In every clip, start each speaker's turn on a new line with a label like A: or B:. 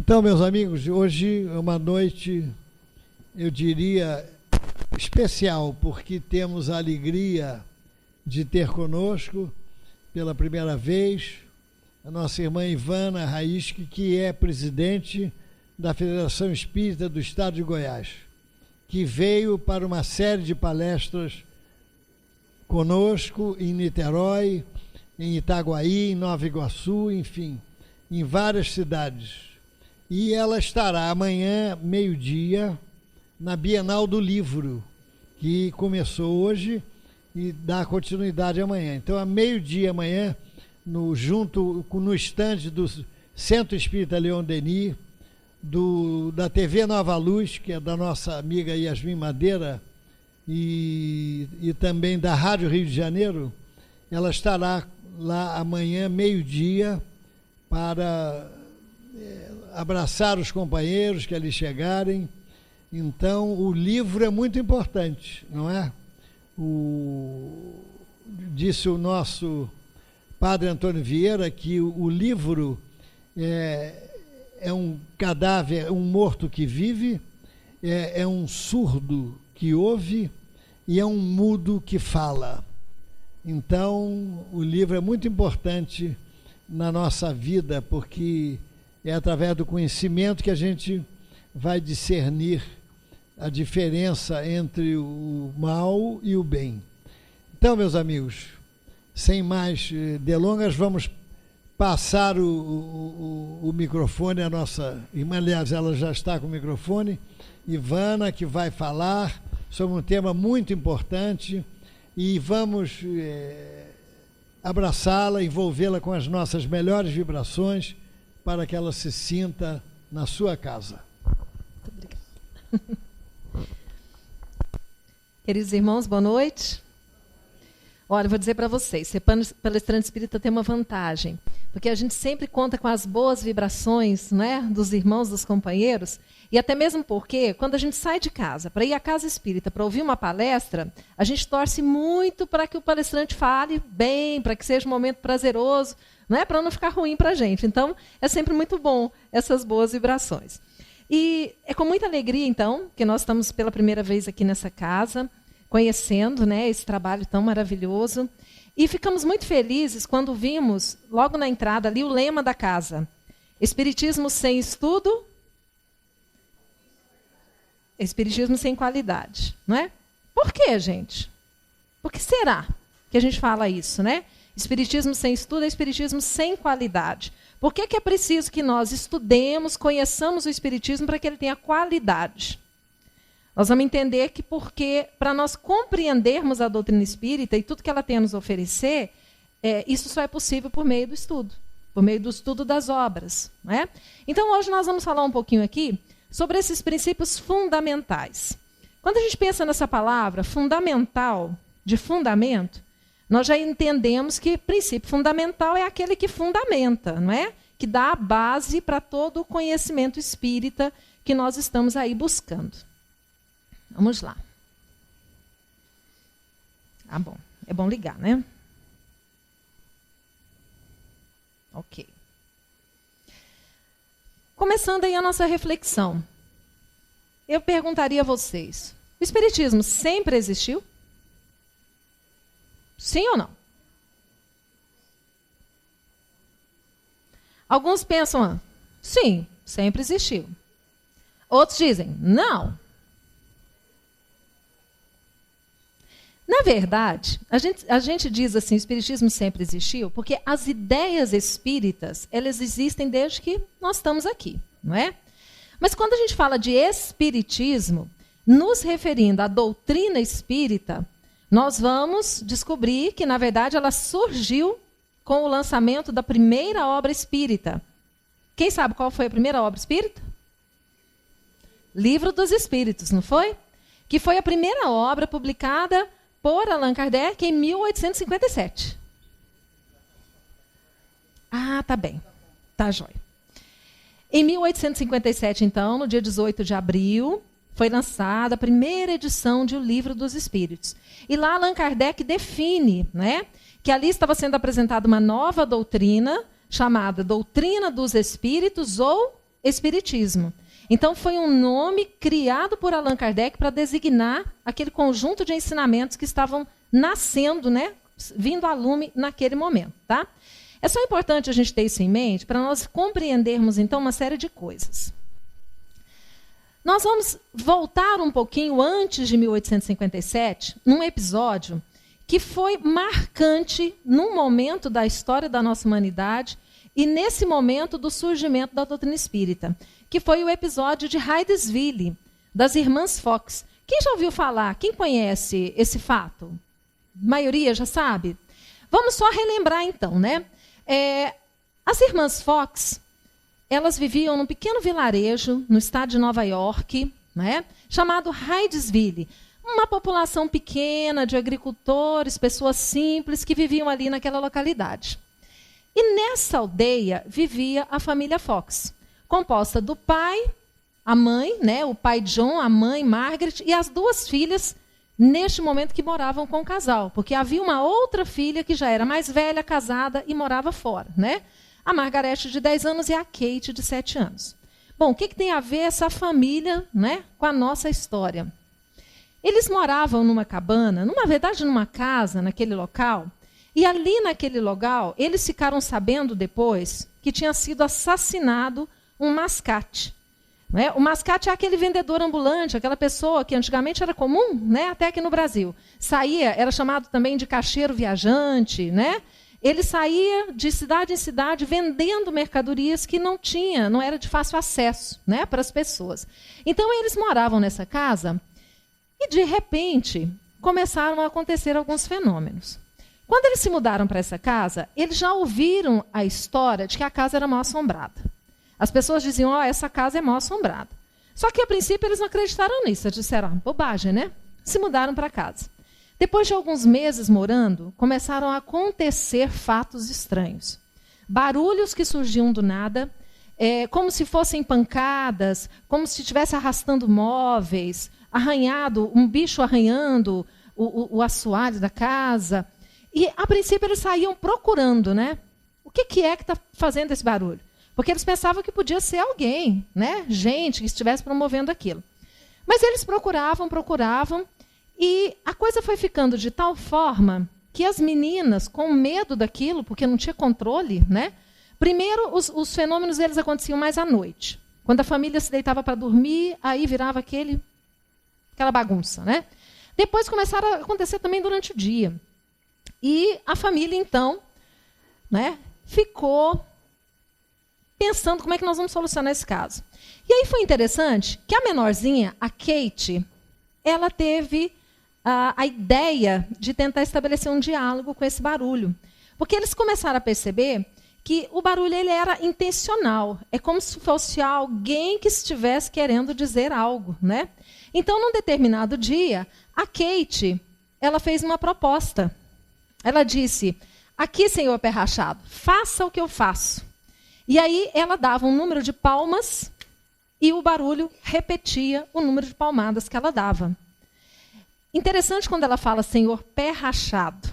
A: Então, meus amigos, hoje é uma noite, eu diria, especial, porque temos a alegria de ter conosco, pela primeira vez, a nossa irmã Ivana Raísque, que é presidente da Federação Espírita do Estado de Goiás, que veio para uma série de palestras conosco em Niterói, em Itaguaí, em Nova Iguaçu, enfim, em várias cidades. E ela estará amanhã, meio-dia, na Bienal do Livro, que começou hoje e dá continuidade amanhã. Então, a meio-dia amanhã, junto no estande do Centro Espírita Leon Denis, da TV Nova Luz, que é da nossa amiga Yasmin Madeira, e também da Rádio Rio de Janeiro, ela estará lá amanhã, meio-dia, para abraçar os companheiros que ali chegarem. Então, o livro é muito importante, não é? Disse o nosso padre Antônio Vieira que o livro é um cadáver, um morto que vive, é um surdo que ouve e é um mudo que fala. Então, o livro é muito importante na nossa vida, porque é através do conhecimento que a gente vai discernir a diferença entre o mal e o bem. Então, meus amigos, sem mais delongas, vamos passar o microfone à nossa irmã. Aliás, ela já está com o microfone, Ivana, que vai falar sobre um tema muito importante, e vamos abraçá-la, envolvê-la com as nossas melhores vibrações, para que ela se sinta na sua casa.
B: Muito obrigada. Queridos irmãos, boa noite. Olha, eu vou dizer para vocês, ser palestrante espírita tem uma vantagem, porque a gente sempre conta com as boas vibrações, né, dos irmãos, dos companheiros, e até mesmo porque, quando a gente sai de casa para ir à casa espírita, para ouvir uma palestra, a gente torce muito para que o palestrante fale bem, para que seja um momento prazeroso, né, para não ficar ruim para a gente. Então, é sempre muito bom essas boas vibrações. E é com muita alegria, então, que nós estamos pela primeira vez aqui nessa casa, conhecendo, né, esse trabalho tão maravilhoso. E ficamos muito felizes quando vimos, logo na entrada ali, o lema da casa. Espiritismo sem estudo, espiritismo sem qualidade. Não é? Por quê, gente? Por que será que a gente fala isso, né? Espiritismo sem estudo é espiritismo sem qualidade. Por que é preciso que nós estudemos, conheçamos o espiritismo para que ele tenha qualidade? Nós vamos entender que para nós compreendermos a doutrina espírita e tudo que ela tem a nos oferecer, isso só é possível por meio do estudo, por meio do estudo das obras. Não é? Então, hoje nós vamos falar um pouquinho aqui sobre esses princípios fundamentais. Quando a gente pensa nessa palavra, fundamental, de fundamento, nós já entendemos que princípio fundamental é aquele que fundamenta, não é? Que dá a base para todo o conhecimento espírita que nós estamos aí buscando. Vamos lá. Ah, bom. É bom ligar, né? Ok. Começando aí a nossa reflexão. Eu perguntaria a vocês, o espiritismo sempre existiu? Sim ou não? Alguns pensam, sim, sempre existiu. Outros dizem, não. Na verdade, a gente diz assim, o espiritismo sempre existiu, porque as ideias espíritas, elas existem desde que nós estamos aqui, não é? Mas quando a gente fala de espiritismo, nos referindo à doutrina espírita, nós vamos descobrir que, na verdade, ela surgiu com o lançamento da primeira obra espírita. Quem sabe qual foi a primeira obra espírita? Livro dos Espíritos, não foi? Que foi a primeira obra publicada por Allan Kardec em 1857. Ah, tá bem. Tá jóia. Em 1857, então, no dia 18 de abril, foi lançada a primeira edição de O Livro dos Espíritos. E lá Allan Kardec define, né, que ali estava sendo apresentada uma nova doutrina, chamada Doutrina dos Espíritos ou espiritismo. Então, foi um nome criado por Allan Kardec para designar aquele conjunto de ensinamentos que estavam nascendo, né, vindo a lume naquele momento. Tá? É só importante a gente ter isso em mente para nós compreendermos, então, uma série de coisas. Nós vamos voltar um pouquinho antes de 1857, num episódio que foi marcante num momento da história da nossa humanidade e nesse momento do surgimento da doutrina espírita, que foi o episódio de Hydesville, das Irmãs Fox. Quem já ouviu falar? Quem conhece esse fato? A maioria já sabe? Vamos só relembrar, então, né? As Irmãs Fox, elas viviam num pequeno vilarejo no estado de Nova York, né, chamado Hydesville. Uma população pequena de agricultores, pessoas simples que viviam ali naquela localidade. E nessa aldeia vivia a família Fox, composta do pai, a mãe, né, o pai John, a mãe Margaret e as duas filhas, neste momento que moravam com o casal, porque havia uma outra filha que já era mais velha, casada e morava fora, né? A Margaret de 10 anos e a Kate de 7 anos. Bom, o que tem a ver essa família, né, com a nossa história? Eles moravam numa cabana, numa casa naquele local, e ali naquele local, eles ficaram sabendo depois que tinha sido assassinado um mascate. Né? O mascate é aquele vendedor ambulante, aquela pessoa que antigamente era comum, né, até aqui no Brasil. Saía, era chamado também de caixeiro viajante, né? Ele saía de cidade em cidade vendendo mercadorias que não era de fácil acesso, né, para as pessoas. Então, eles moravam nessa casa e, de repente, começaram a acontecer alguns fenômenos. Quando eles se mudaram para essa casa, eles já ouviram a história de que a casa era mal assombrada. As pessoas diziam, essa casa é mal assombrada. Só que, a princípio, eles não acreditaram nisso. Eles disseram, bobagem, né? Se mudaram para casa. Depois de alguns meses morando, começaram a acontecer fatos estranhos. Barulhos que surgiam do nada, como se fossem pancadas, como se estivesse arrastando móveis, um bicho arranhando o assoalho da casa. E, a princípio, eles saíam procurando, né? O que é que está fazendo esse barulho? Porque eles pensavam que podia ser alguém, né? Gente que estivesse promovendo aquilo. Mas eles procuravam, e a coisa foi ficando de tal forma que as meninas, com medo daquilo, porque não tinha controle, né? Primeiro, os fenômenos eles aconteciam mais à noite. Quando a família se deitava para dormir, aí virava aquela bagunça, né? Depois começaram a acontecer também durante o dia. E a família, então, né, ficou pensando como é que nós vamos solucionar esse caso. E aí foi interessante que a menorzinha, a Kate, ela teve a ideia de tentar estabelecer um diálogo com esse barulho. Porque eles começaram a perceber que o barulho ele era intencional. É como se fosse alguém que estivesse querendo dizer algo, né? Então, num determinado dia, a Kate, ela fez uma proposta. Ela disse, aqui, senhor pé rachado, faça o que eu faço. E aí ela dava um número de palmas e o barulho repetia o número de palmadas que ela dava. Interessante quando ela fala senhor pé rachado.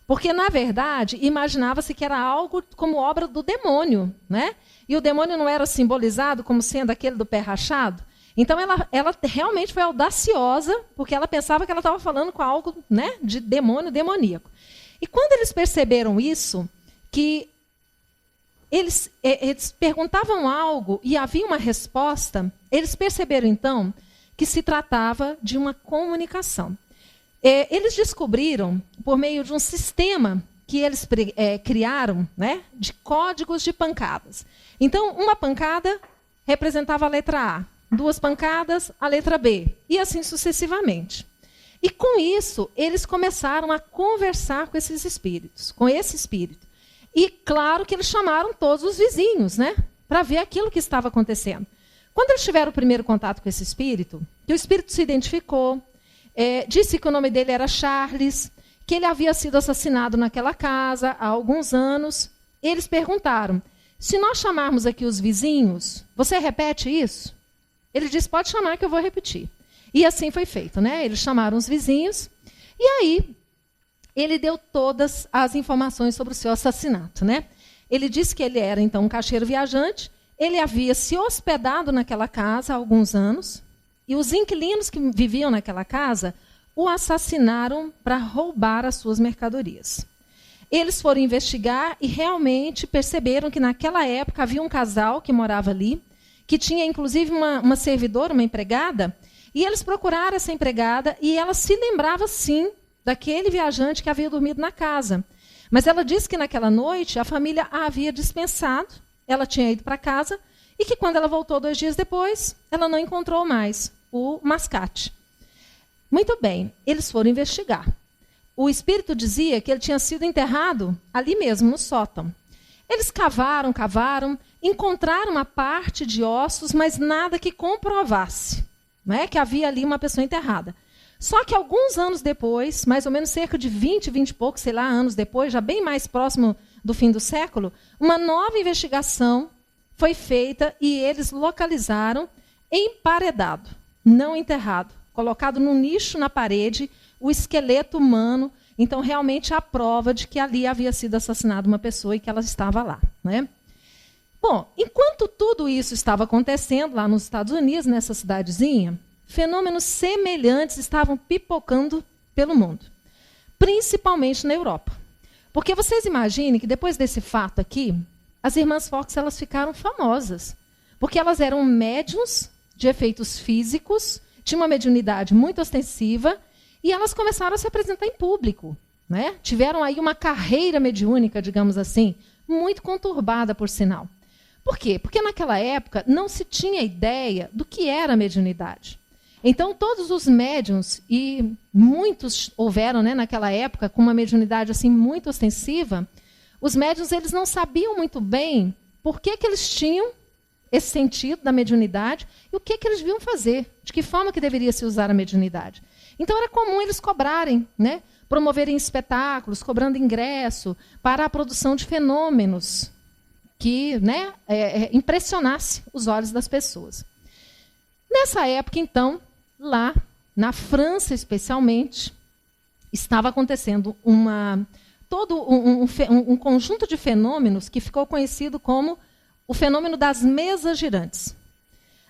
B: Porque, na verdade, imaginava-se que era algo como obra do demônio, né? E o demônio não era simbolizado como sendo aquele do pé rachado. Então, ela realmente foi audaciosa, porque ela pensava que ela estava falando com algo, né, de demônio demoníaco. E quando eles perceberam isso, que eles perguntavam algo e havia uma resposta, eles perceberam, então, que se tratava de uma comunicação. Eles descobriram, por meio de um sistema que eles criaram, né, de códigos de pancadas. Então, uma pancada representava a letra A, 2 pancadas, a letra B, e assim sucessivamente. E com isso, eles começaram a conversar com esses espíritos, com esse espírito. E claro que eles chamaram todos os vizinhos, né, para ver aquilo que estava acontecendo. Quando eles tiveram o primeiro contato com esse espírito, que o espírito se identificou, disse que o nome dele era Charles, que ele havia sido assassinado naquela casa há alguns anos. Eles perguntaram, se nós chamarmos aqui os vizinhos, você repete isso? Ele disse, pode chamar que eu vou repetir. E assim foi feito, né? Eles chamaram os vizinhos, e aí ele deu todas as informações sobre o seu assassinato, né? Ele disse que ele era, então, um caixeiro viajante, ele havia se hospedado naquela casa há alguns anos, e os inquilinos que viviam naquela casa o assassinaram para roubar as suas mercadorias. Eles foram investigar e realmente perceberam que naquela época havia um casal que morava ali, que tinha inclusive uma servidora, uma empregada, e eles procuraram essa empregada e ela se lembrava, sim, daquele viajante que havia dormido na casa. Mas ela disse que naquela noite a família a havia dispensado, ela tinha ido para casa, e que quando ela voltou 2 dias depois, ela não encontrou mais o mascate. Muito bem, eles foram investigar. O espírito dizia que ele tinha sido enterrado ali mesmo, no sótão. Eles cavaram, encontraram uma parte de ossos, mas nada que comprovasse, né, que havia ali uma pessoa enterrada. Só que alguns anos depois, mais ou menos cerca de 20 e poucos, sei lá, anos depois, já bem mais próximo do fim do século, uma nova investigação foi feita e eles localizaram emparedado, não enterrado, colocado num nicho na parede, o esqueleto humano. Então, realmente, a prova de que ali havia sido assassinada uma pessoa e que ela estava lá, né? Bom, enquanto tudo isso estava acontecendo lá nos Estados Unidos, nessa cidadezinha, fenômenos semelhantes estavam pipocando pelo mundo, principalmente na Europa. Porque vocês imaginem que depois desse fato aqui, as irmãs Fox elas ficaram famosas, porque elas eram médiuns de efeitos físicos, tinham uma mediunidade muito ostensiva, e elas começaram a se apresentar em público, né? Tiveram aí uma carreira mediúnica, digamos assim, muito conturbada, por sinal. Por quê? Porque naquela época não se tinha ideia do que era a mediunidade. Então, todos os médiuns, e muitos houveram, né, naquela época, com uma mediunidade assim, muito ostensiva, os médiuns eles não sabiam muito bem por que eles tinham esse sentido da mediunidade e o que eles deviam fazer, de que forma que deveria se usar a mediunidade. Então, era comum eles cobrarem, né, promoverem espetáculos, cobrando ingresso para a produção de fenômenos que, né, impressionasse os olhos das pessoas. Nessa época, então, lá na França especialmente, estava acontecendo todo um conjunto de fenômenos que ficou conhecido como o fenômeno das mesas girantes.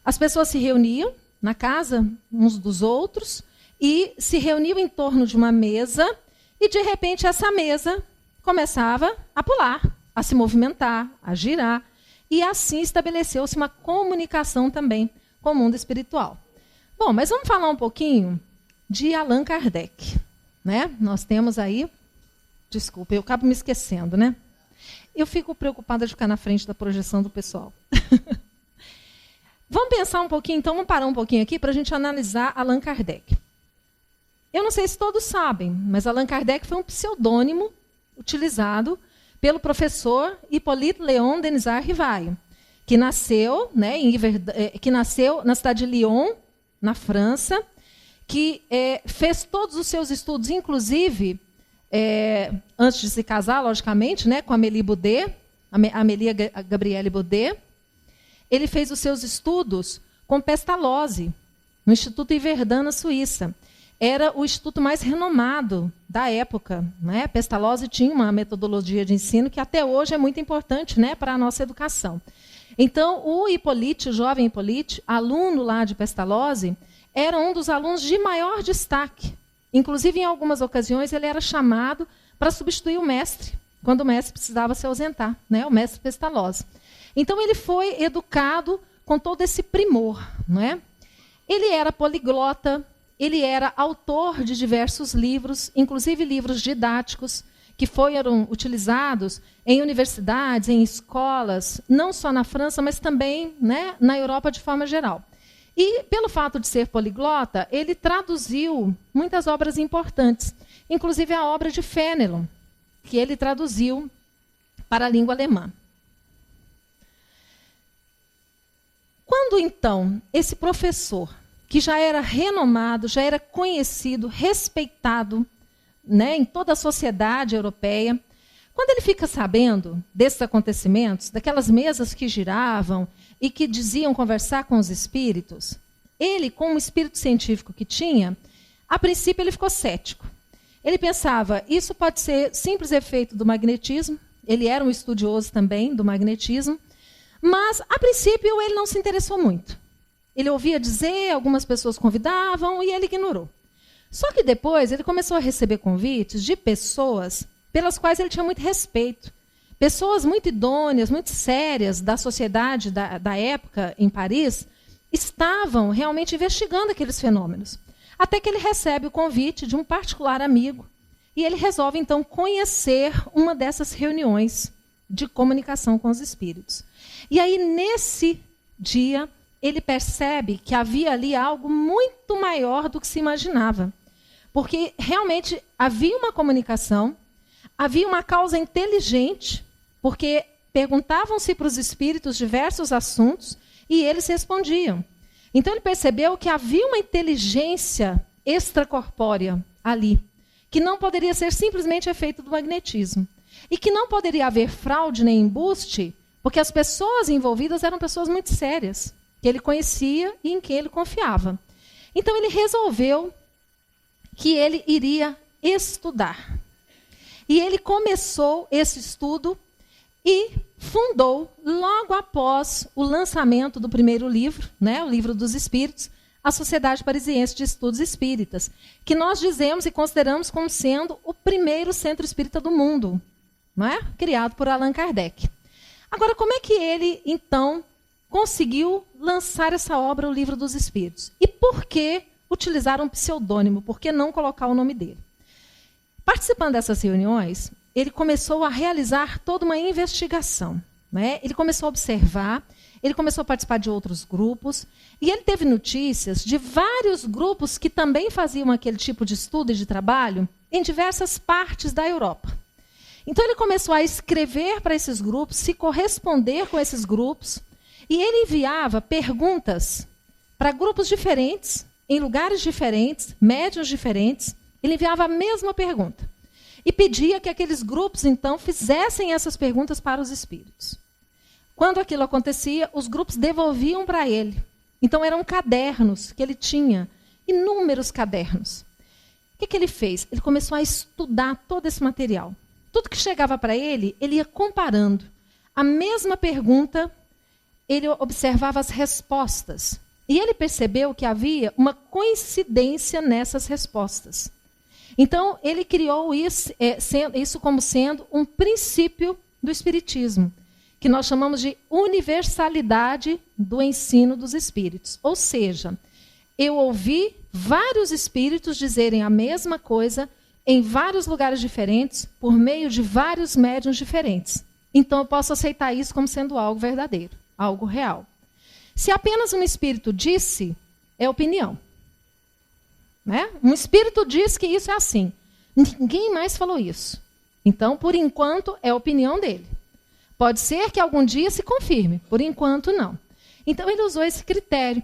B: As pessoas se reuniam na casa uns dos outros e se reuniam em torno de uma mesa e, de repente, essa mesa começava a pular, a se movimentar, a girar. E assim estabeleceu-se uma comunicação também com o mundo espiritual. Bom, mas vamos falar um pouquinho de Allan Kardec, né? Nós temos aí... Desculpa, eu acabo me esquecendo, né? Eu fico preocupada de ficar na frente da projeção do pessoal. Vamos pensar um pouquinho, então, vamos parar um pouquinho aqui para a gente analisar Allan Kardec. Eu não sei se todos sabem, mas Allan Kardec foi um pseudônimo utilizado pelo professor Hippolyte Léon Denisard Rivaio, que nasceu, né, que nasceu na cidade de Lyon, na França, que fez todos os seus estudos, inclusive, antes de se casar, logicamente, né, com Amélie Baudet, Amélie Gabrielle Baudet. Ele fez os seus estudos com Pestalozzi, no Instituto Yverdun, na Suíça. Era o instituto mais renomado da época, né? Pestalozzi tinha uma metodologia de ensino que até hoje é muito importante, né, para a nossa educação. Então, o Hippolyte, o jovem Hippolyte, aluno lá de Pestalozzi, era um dos alunos de maior destaque. Inclusive, em algumas ocasiões, ele era chamado para substituir o mestre, quando o mestre precisava se ausentar, né? O mestre Pestalozzi. Então, ele foi educado com todo esse primor, não é? Ele era poliglota, ele era autor de diversos livros, inclusive livros didáticos, que foram utilizados em universidades, em escolas, não só na França, mas também, né, na Europa de forma geral. E, pelo fato de ser poliglota, ele traduziu muitas obras importantes, inclusive a obra de Fénelon, que ele traduziu para a língua alemã. Quando, então, esse professor, que já era renomado, já era conhecido, respeitado, né, em toda a sociedade europeia, quando ele fica sabendo desses acontecimentos, daquelas mesas que giravam e que diziam conversar com os espíritos, ele, com o espírito científico que tinha, a princípio ele ficou cético. Ele pensava, isso pode ser simples efeito do magnetismo, ele era um estudioso também do magnetismo, Mas, a princípio, ele não se interessou muito. Ele ouvia dizer, algumas pessoas convidavam e ele ignorou. Só que depois ele começou a receber convites de pessoas pelas quais ele tinha muito respeito. Pessoas muito idôneas, muito sérias da sociedade da época em Paris estavam realmente investigando aqueles fenômenos. Até que ele recebe o convite de um particular amigo e ele resolve, então, conhecer uma dessas reuniões de comunicação com os espíritos. E aí, nesse dia, ele percebe que havia ali algo muito maior do que se imaginava. Porque realmente havia uma comunicação, havia uma causa inteligente, porque perguntavam-se para os espíritos diversos assuntos e eles respondiam. Então ele percebeu que havia uma inteligência extracorpórea ali, que não poderia ser simplesmente efeito do magnetismo. E que não poderia haver fraude nem embuste, porque as pessoas envolvidas eram pessoas muito sérias, que ele conhecia e em quem ele confiava. Então ele resolveu que ele iria estudar. E ele começou esse estudo e fundou, logo após o lançamento do primeiro livro, né, o Livro dos Espíritos, a Sociedade Parisiense de Estudos Espíritas, que nós dizemos e consideramos como sendo o primeiro centro espírita do mundo, não é? Criado por Allan Kardec. Agora, como é que ele, então, conseguiu lançar essa obra, o Livro dos Espíritos? E por que utilizar um pseudônimo? Por que não colocar o nome dele? Participando dessas reuniões, ele começou a realizar toda uma investigação, né? Ele começou a observar, ele começou a participar de outros grupos, e ele teve notícias de vários grupos que também faziam aquele tipo de estudo e de trabalho em diversas partes da Europa. Então ele começou a escrever para esses grupos, se corresponder com esses grupos, e ele enviava perguntas para grupos diferentes, em lugares diferentes, médiuns diferentes. Ele enviava a mesma pergunta. E pedia que aqueles grupos, então, fizessem essas perguntas para os espíritos. Quando aquilo acontecia, os grupos devolviam para ele. Então, eram cadernos que ele tinha, inúmeros cadernos. O que ele fez? Ele começou a estudar todo esse material. Tudo que chegava para ele, ele ia comparando. A mesma pergunta, ele observava as respostas. E ele percebeu que havia uma coincidência nessas respostas. Então, ele criou isso como sendo um princípio do Espiritismo, que nós chamamos de universalidade do ensino dos espíritos. Ou seja, eu ouvi vários espíritos dizerem a mesma coisa em vários lugares diferentes, por meio de vários médiuns diferentes. Então, eu posso aceitar isso como sendo algo verdadeiro, algo real. Se apenas um espírito disse, é opinião. Né? Um espírito diz que isso é assim. Ninguém mais falou isso. Então, por enquanto, é a opinião dele. Pode ser que algum dia se confirme, por enquanto não. Então, ele usou esse critério.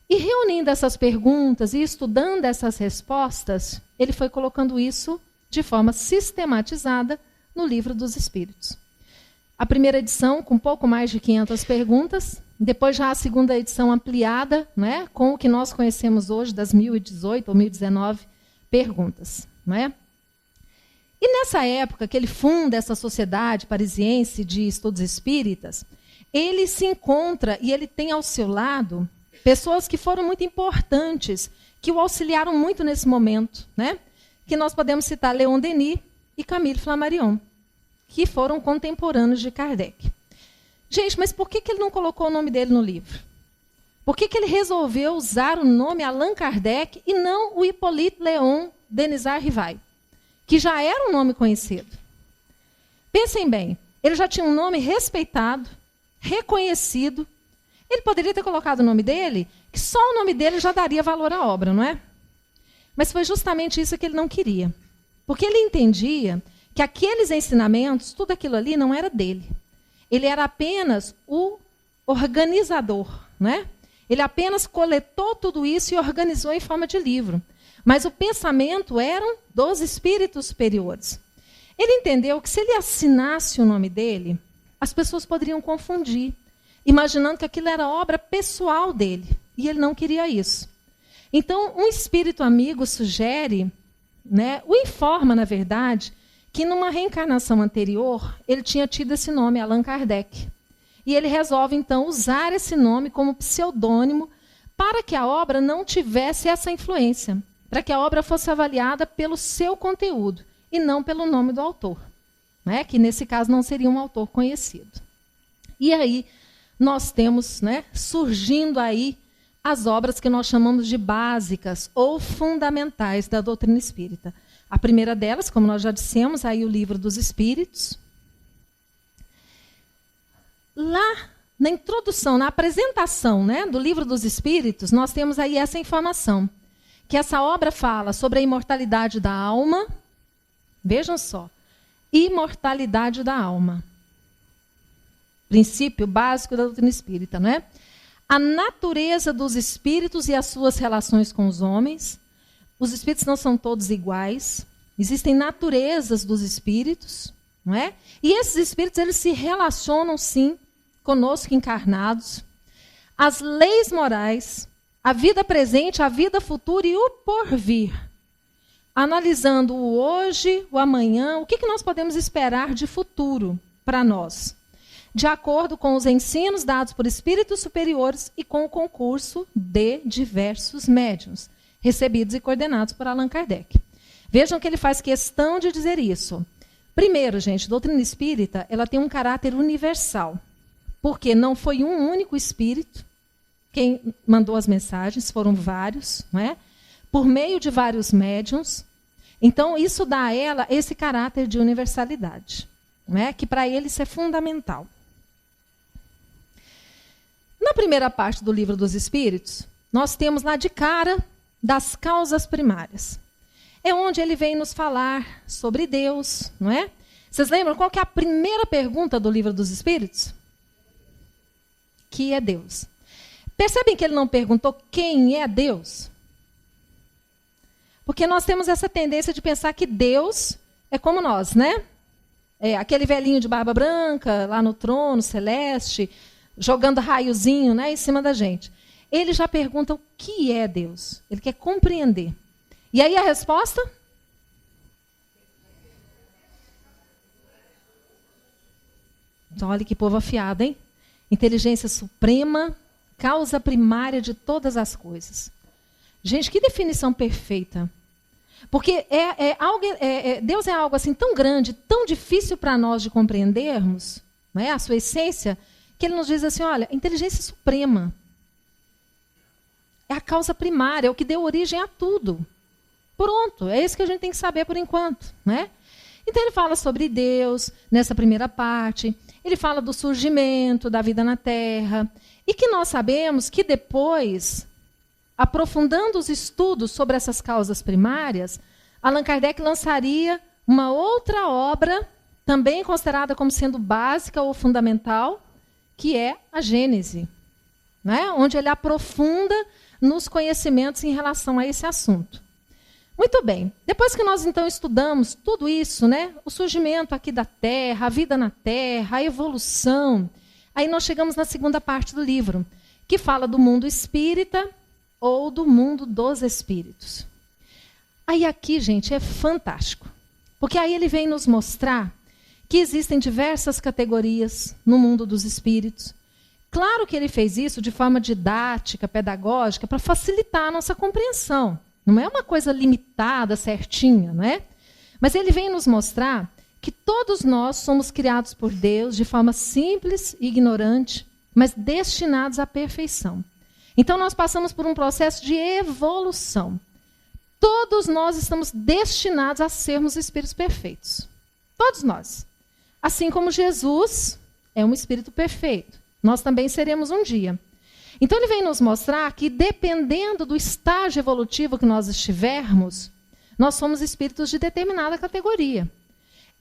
B: E reunindo essas perguntas e estudando essas respostas, ele foi colocando isso de forma sistematizada no Livro dos Espíritos. A primeira edição, com pouco mais de 500 perguntas, depois já a segunda edição ampliada, né, com o que nós conhecemos hoje, das 1018 ou 1019 perguntas. Né? E nessa época que ele funda essa Sociedade Parisiense de Estudos Espíritas, ele se encontra e ele tem ao seu lado pessoas que foram muito importantes, que o auxiliaram muito nesse momento, né? Que nós podemos citar Leon Denis e Camille Flammarion, que foram contemporâneos de Kardec. Gente, mas por que ele não colocou o nome dele no livro? Por que ele resolveu usar o nome Allan Kardec e não o Hippolyte Léon Denisard Rivail, que já era um nome conhecido? Pensem bem, ele já tinha um nome respeitado, reconhecido. Ele poderia ter colocado o nome dele, que só o nome dele já daria valor à obra, não é? Mas foi justamente isso que ele não queria. Porque ele entendia que aqueles ensinamentos, tudo aquilo ali não era dele. Ele era apenas o organizador, né? Ele apenas coletou tudo isso e organizou em forma de livro. Mas o pensamento era dos espíritos superiores. Ele entendeu que se ele assinasse o nome dele, as pessoas poderiam confundir, imaginando que aquilo era obra pessoal dele. E ele não queria isso. Então, um espírito amigo sugere, né, o informa, na verdade, que numa reencarnação anterior, ele tinha tido esse nome, Allan Kardec. E ele resolve, então, usar esse nome como pseudônimo para que a obra não tivesse essa influência, para que a obra fosse avaliada pelo seu conteúdo e não pelo nome do autor, né? Que nesse caso não seria um autor conhecido. E aí nós temos, né, surgindo aí as obras que nós chamamos de básicas ou fundamentais da doutrina espírita. A primeira delas, como nós já dissemos, aí o Livro dos Espíritos. Lá na introdução, na apresentação, né, do Livro dos Espíritos, nós temos aí essa informação, que essa obra fala sobre a imortalidade da alma. Vejam só, imortalidade da alma. Princípio básico da doutrina espírita, não é? A natureza dos espíritos e as suas relações com os homens. Os espíritos não são todos iguais. Existem naturezas dos espíritos, não é? E esses espíritos, eles se relacionam, sim, conosco encarnados. As leis morais, a vida presente, a vida futura e o porvir. Analisando o hoje, o amanhã, o que nós podemos esperar de futuro para nós? De acordo com os ensinos dados por espíritos superiores e com o concurso de diversos médiuns, recebidos e coordenados por Allan Kardec. Vejam que ele faz questão de dizer isso. Primeiro, gente, a doutrina espírita, ela tem um caráter universal, porque não foi um único espírito quem mandou as mensagens, foram vários, não é? Por meio de vários médiuns. Então, isso dá a ela esse caráter de universalidade, não é? Que para ele isso é fundamental. Na primeira parte do Livro dos Espíritos, nós temos lá de cara das causas primárias. É onde ele vem nos falar sobre Deus, não é? Vocês lembram qual que é a primeira pergunta do Livro dos Espíritos? Que é Deus? Percebem que ele não perguntou quem é Deus? Porque nós temos essa tendência de pensar que Deus é como nós, né? É aquele velhinho de barba branca, lá no trono celeste, jogando raiozinho, né, em cima da gente. Ele já pergunta o que é Deus. Ele quer compreender. E aí a resposta? Então, olha que povo afiado, hein? Inteligência suprema, causa primária de todas as coisas. Gente, que definição perfeita. Porque Deus é algo assim tão grande, tão difícil para nós de compreendermos, não é? A sua essência, que ele nos diz assim, olha, inteligência suprema. É a causa primária, é o que deu origem a tudo. Pronto, é isso que a gente tem que saber por enquanto, né? Então ele fala sobre Deus nessa primeira parte, ele fala do surgimento da vida na Terra, e que nós sabemos que depois, aprofundando os estudos sobre essas causas primárias, Allan Kardec lançaria uma outra obra, também considerada como sendo básica ou fundamental, que é a Gênese, né? Onde ele aprofunda nos conhecimentos em relação a esse assunto. Muito bem, depois que nós então estudamos tudo isso, né? O surgimento aqui da Terra, a vida na Terra, a evolução, aí nós chegamos na segunda parte do livro, que fala do mundo espírita ou do mundo dos espíritos. Aí aqui, gente, é fantástico, porque aí ele vem nos mostrar que existem diversas categorias no mundo dos espíritos. Claro que ele fez isso de forma didática, pedagógica, para facilitar a nossa compreensão. Não é uma coisa limitada, certinha, não é? Mas ele vem nos mostrar que todos nós somos criados por Deus de forma simples e ignorante, mas destinados à perfeição. Então nós passamos por um processo de evolução. Todos nós estamos destinados a sermos espíritos perfeitos. Todos nós. Assim como Jesus é um espírito perfeito. Nós também seremos um dia. Então ele vem nos mostrar que, dependendo do estágio evolutivo que nós estivermos, nós somos espíritos de determinada categoria.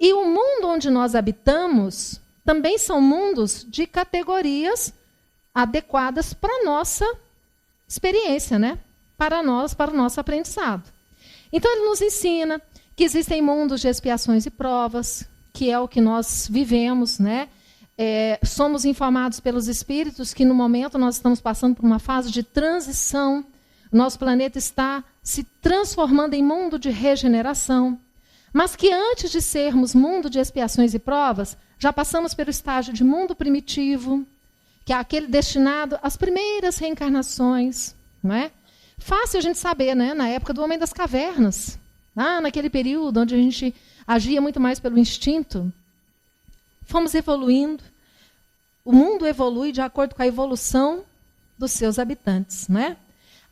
B: E o mundo onde nós habitamos também são mundos de categorias adequadas para a nossa experiência, né? Para nós, para o nosso aprendizado. Então ele nos ensina que existem mundos de expiações e provas, que é o que nós vivemos, né? Somos informados pelos espíritos que no momento nós estamos passando por uma fase de transição, nosso planeta está se transformando em mundo de regeneração, mas que antes de sermos mundo de expiações e provas, já passamos pelo estágio de mundo primitivo, que é aquele destinado às primeiras reencarnações, não é? Fácil a gente saber, né? Na época do Homem das Cavernas, naquele período onde a gente agia muito mais pelo instinto, fomos evoluindo. O mundo evolui de acordo com a evolução dos seus habitantes, não é?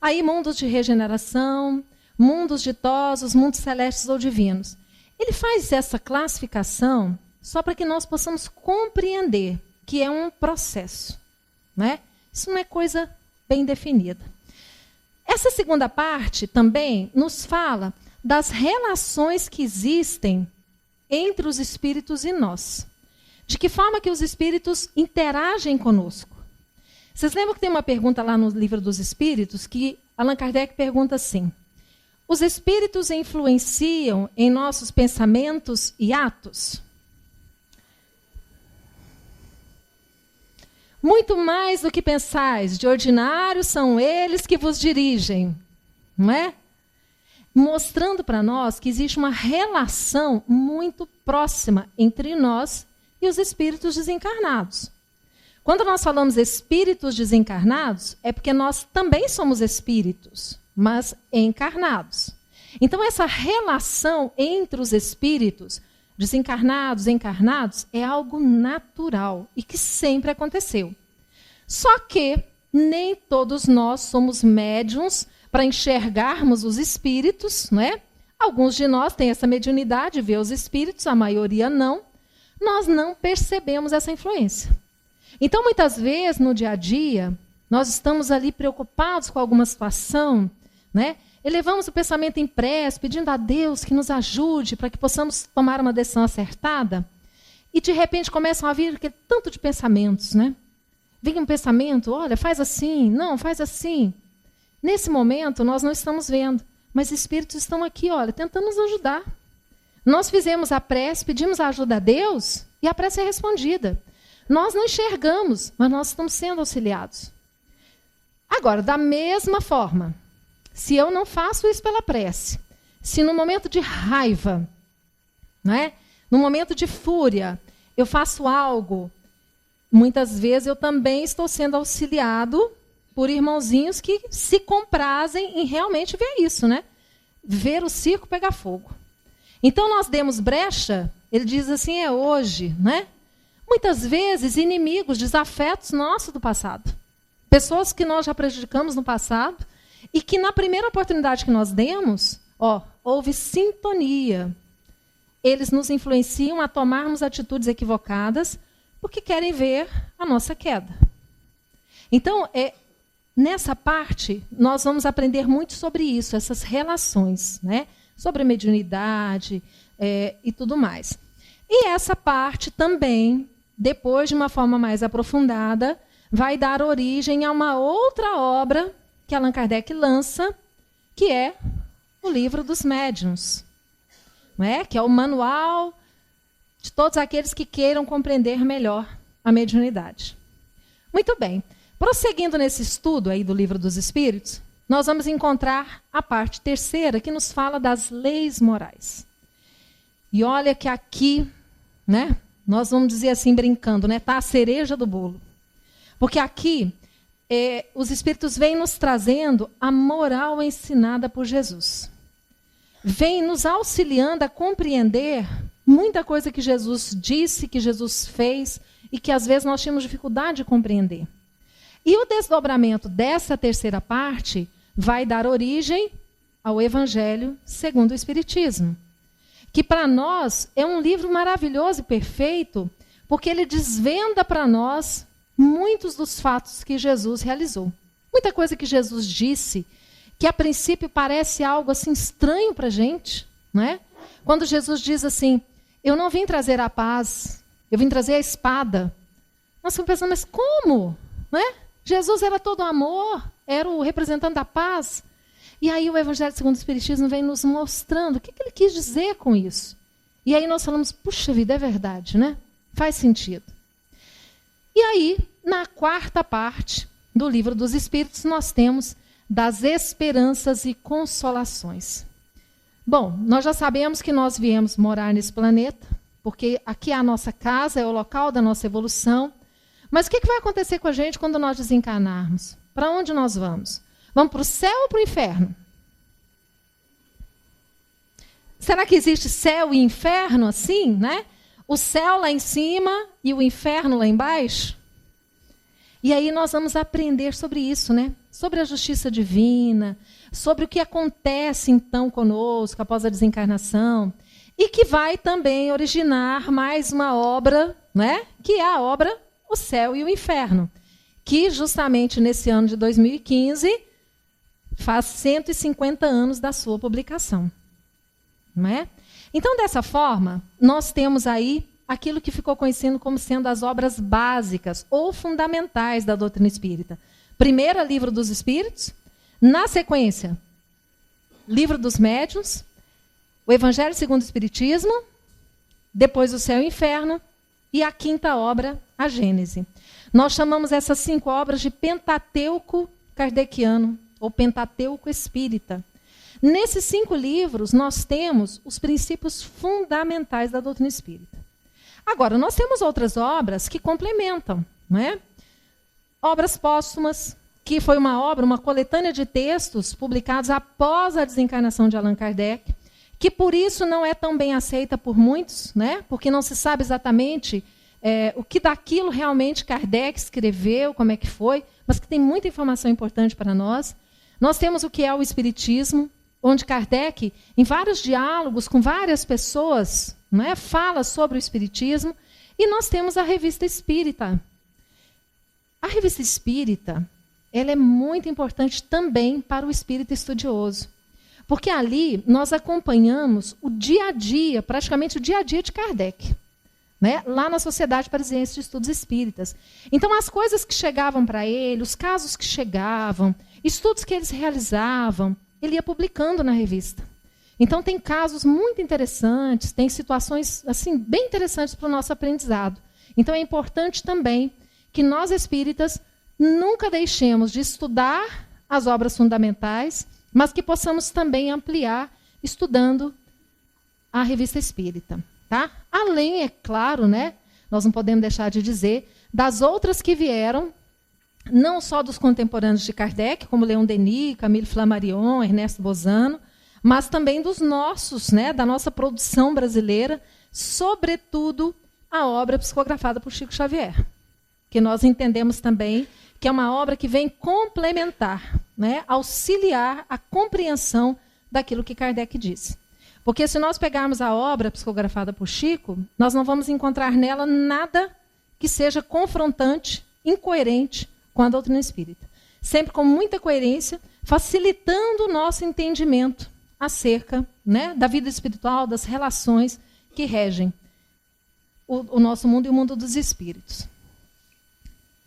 B: Aí mundos de regeneração, mundos ditosos, mundos celestes ou divinos. Ele faz essa classificação só para que nós possamos compreender que é um processo, não é? Isso não é coisa bem definida. Essa segunda parte também nos fala das relações que existem entre os espíritos e nós. De que forma que os espíritos interagem conosco. Vocês lembram que tem uma pergunta lá no Livro dos Espíritos que Allan Kardec pergunta assim: os espíritos influenciam em nossos pensamentos e atos? Muito mais do que pensais, de ordinário são eles que vos dirigem, não é? Mostrando para nós que existe uma relação muito próxima entre nós e os espíritos desencarnados. Quando nós falamos espíritos desencarnados, é porque nós também somos espíritos, mas encarnados. Então, essa relação entre os espíritos desencarnados e encarnados é algo natural e que sempre aconteceu. Só que nem todos nós somos médiuns para enxergarmos os espíritos, não é? Alguns de nós têm essa mediunidade, vê os espíritos, a maioria não. Nós não percebemos essa influência. Então, muitas vezes, no dia a dia, nós estamos ali preocupados com alguma situação, né? Elevamos o pensamento em prece, pedindo a Deus que nos ajude para que possamos tomar uma decisão acertada. E, de repente, começam a vir aquele tanto de pensamentos, né? Vem um pensamento, olha, faz assim, não, faz assim. Nesse momento, nós não estamos vendo, mas espíritos estão aqui, olha, tentando nos ajudar. Nós fizemos a prece, pedimos a ajuda a Deus e a prece é respondida. Nós não enxergamos, mas nós estamos sendo auxiliados. Agora, da mesma forma, se eu não faço isso pela prece, se no momento de raiva, não é? No momento de fúria, eu faço algo, muitas vezes eu também estou sendo auxiliado por irmãozinhos que se comprazem em realmente ver isso, né? Ver o circo pegar fogo. Então, nós demos brecha, ele diz assim, é hoje, né? Muitas vezes, inimigos, desafetos nossos do passado. Pessoas que nós já prejudicamos no passado e que, na primeira oportunidade que nós demos, houve sintonia. Eles nos influenciam a tomarmos atitudes equivocadas porque querem ver a nossa queda. Então, nessa parte, nós vamos aprender muito sobre isso, essas relações, né? Sobre a mediunidade e tudo mais. E essa parte também, depois de uma forma mais aprofundada, vai dar origem a uma outra obra que Allan Kardec lança, que é o Livro dos Médiuns, não é? Que é o manual de todos aqueles que queiram compreender melhor a mediunidade. Muito bem. Prosseguindo nesse estudo aí do Livro dos Espíritos, nós vamos encontrar a parte terceira, que nos fala das leis morais. E olha que aqui, né, nós vamos dizer assim, brincando, né, tá a cereja do bolo. Porque aqui, os Espíritos vêm nos trazendo a moral ensinada por Jesus. Vêm nos auxiliando a compreender muita coisa que Jesus disse, que Jesus fez, e que às vezes nós tínhamos dificuldade de compreender. E o desdobramento dessa terceira parte vai dar origem ao Evangelho segundo o Espiritismo, que para nós é um livro maravilhoso e perfeito, porque ele desvenda para nós muitos dos fatos que Jesus realizou. Muita coisa que Jesus disse, que a princípio parece algo assim estranho para a gente, não é? Quando Jesus diz assim, eu não vim trazer a paz, eu vim trazer a espada. Nós ficamos pensando, mas como? Não é? Jesus era todo amor, era o representante da paz. E aí o Evangelho segundo o Espiritismo vem nos mostrando o que ele quis dizer com isso. E aí nós falamos, puxa vida, é verdade, né? Faz sentido. E aí, na quarta parte do Livro dos Espíritos, nós temos das esperanças e consolações. Bom, nós já sabemos que nós viemos morar nesse planeta, porque aqui é a nossa casa, é o local da nossa evolução. Mas o que vai acontecer com a gente quando nós desencarnarmos? Para onde nós vamos? Vamos para o céu ou para o inferno? Será que existe céu e inferno assim, né? O céu lá em cima e o inferno lá embaixo? E aí nós vamos aprender sobre isso, né? Sobre a justiça divina, sobre o que acontece então conosco após a desencarnação, e que vai também originar mais uma obra, né? Que é a obra O Céu e o Inferno, que justamente nesse ano de 2015 faz 150 anos da sua publicação. Não é? Então, dessa forma, nós temos aí aquilo que ficou conhecido como sendo as obras básicas ou fundamentais da doutrina espírita. Primeiro, Livro dos Espíritos. Na sequência, Livro dos Médiuns, o Evangelho segundo o Espiritismo, depois o Céu e o Inferno, e a quinta obra, a Gênese. Nós chamamos essas 5 obras de Pentateuco kardeciano, ou Pentateuco espírita. Nesses 5 livros, nós temos os princípios fundamentais da doutrina espírita. Agora, nós temos outras obras que complementam, não é? Obras póstumas, que foi uma coletânea de textos publicados após a desencarnação de Allan Kardec, que por isso não é tão bem aceita por muitos, né? Porque não se sabe exatamente o que daquilo realmente Kardec escreveu, como é que foi, mas que tem muita informação importante para nós. Nós temos o que é o Espiritismo, onde Kardec, em vários diálogos com várias pessoas, não é, fala sobre o Espiritismo, e nós temos a Revista Espírita. A Revista Espírita, ela é muito importante também para o espírita estudioso, porque ali nós acompanhamos o dia a dia, praticamente o dia a dia de Kardec, né, lá na Sociedade Parisiense de Estudos Espíritas. Então, as coisas que chegavam para ele, os casos que chegavam, estudos que eles realizavam, ele ia publicando na revista. Então, tem casos muito interessantes, tem situações assim bem interessantes para o nosso aprendizado. Então, é importante também que nós espíritas nunca deixemos de estudar as obras fundamentais, mas que possamos também ampliar estudando a Revista Espírita. Tá? Além, é claro, né, nós não podemos deixar de dizer, das outras que vieram, não só dos contemporâneos de Kardec, como Leon Denis, Camille Flammarion, Ernesto Bozano, mas também dos nossos, né, da nossa produção brasileira, sobretudo a obra psicografada por Chico Xavier, que nós entendemos também que é uma obra que vem complementar, né, auxiliar a compreensão daquilo que Kardec disse. Porque se nós pegarmos a obra psicografada por Chico, nós não vamos encontrar nela nada que seja confrontante, incoerente com a doutrina espírita. Sempre com muita coerência, facilitando o nosso entendimento acerca, né, da vida espiritual, das relações que regem o nosso mundo e o mundo dos espíritos.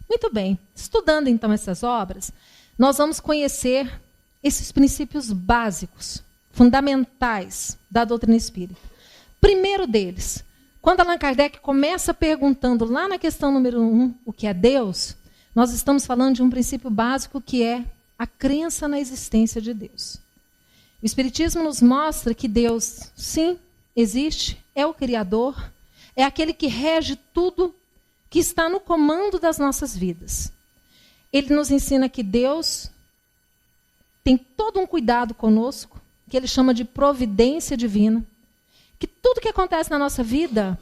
B: Muito bem, estudando então essas obras, nós vamos conhecer esses princípios básicos, fundamentais da doutrina espírita. Primeiro deles, quando Allan Kardec começa perguntando lá na questão número 1, o que é Deus, nós estamos falando de um princípio básico que é a crença na existência de Deus. O Espiritismo nos mostra que Deus, sim, existe, é o Criador, é aquele que rege tudo, que está no comando das nossas vidas. Ele nos ensina que Deus tem todo um cuidado conosco, que ele chama de providência divina, que tudo que acontece na nossa vida,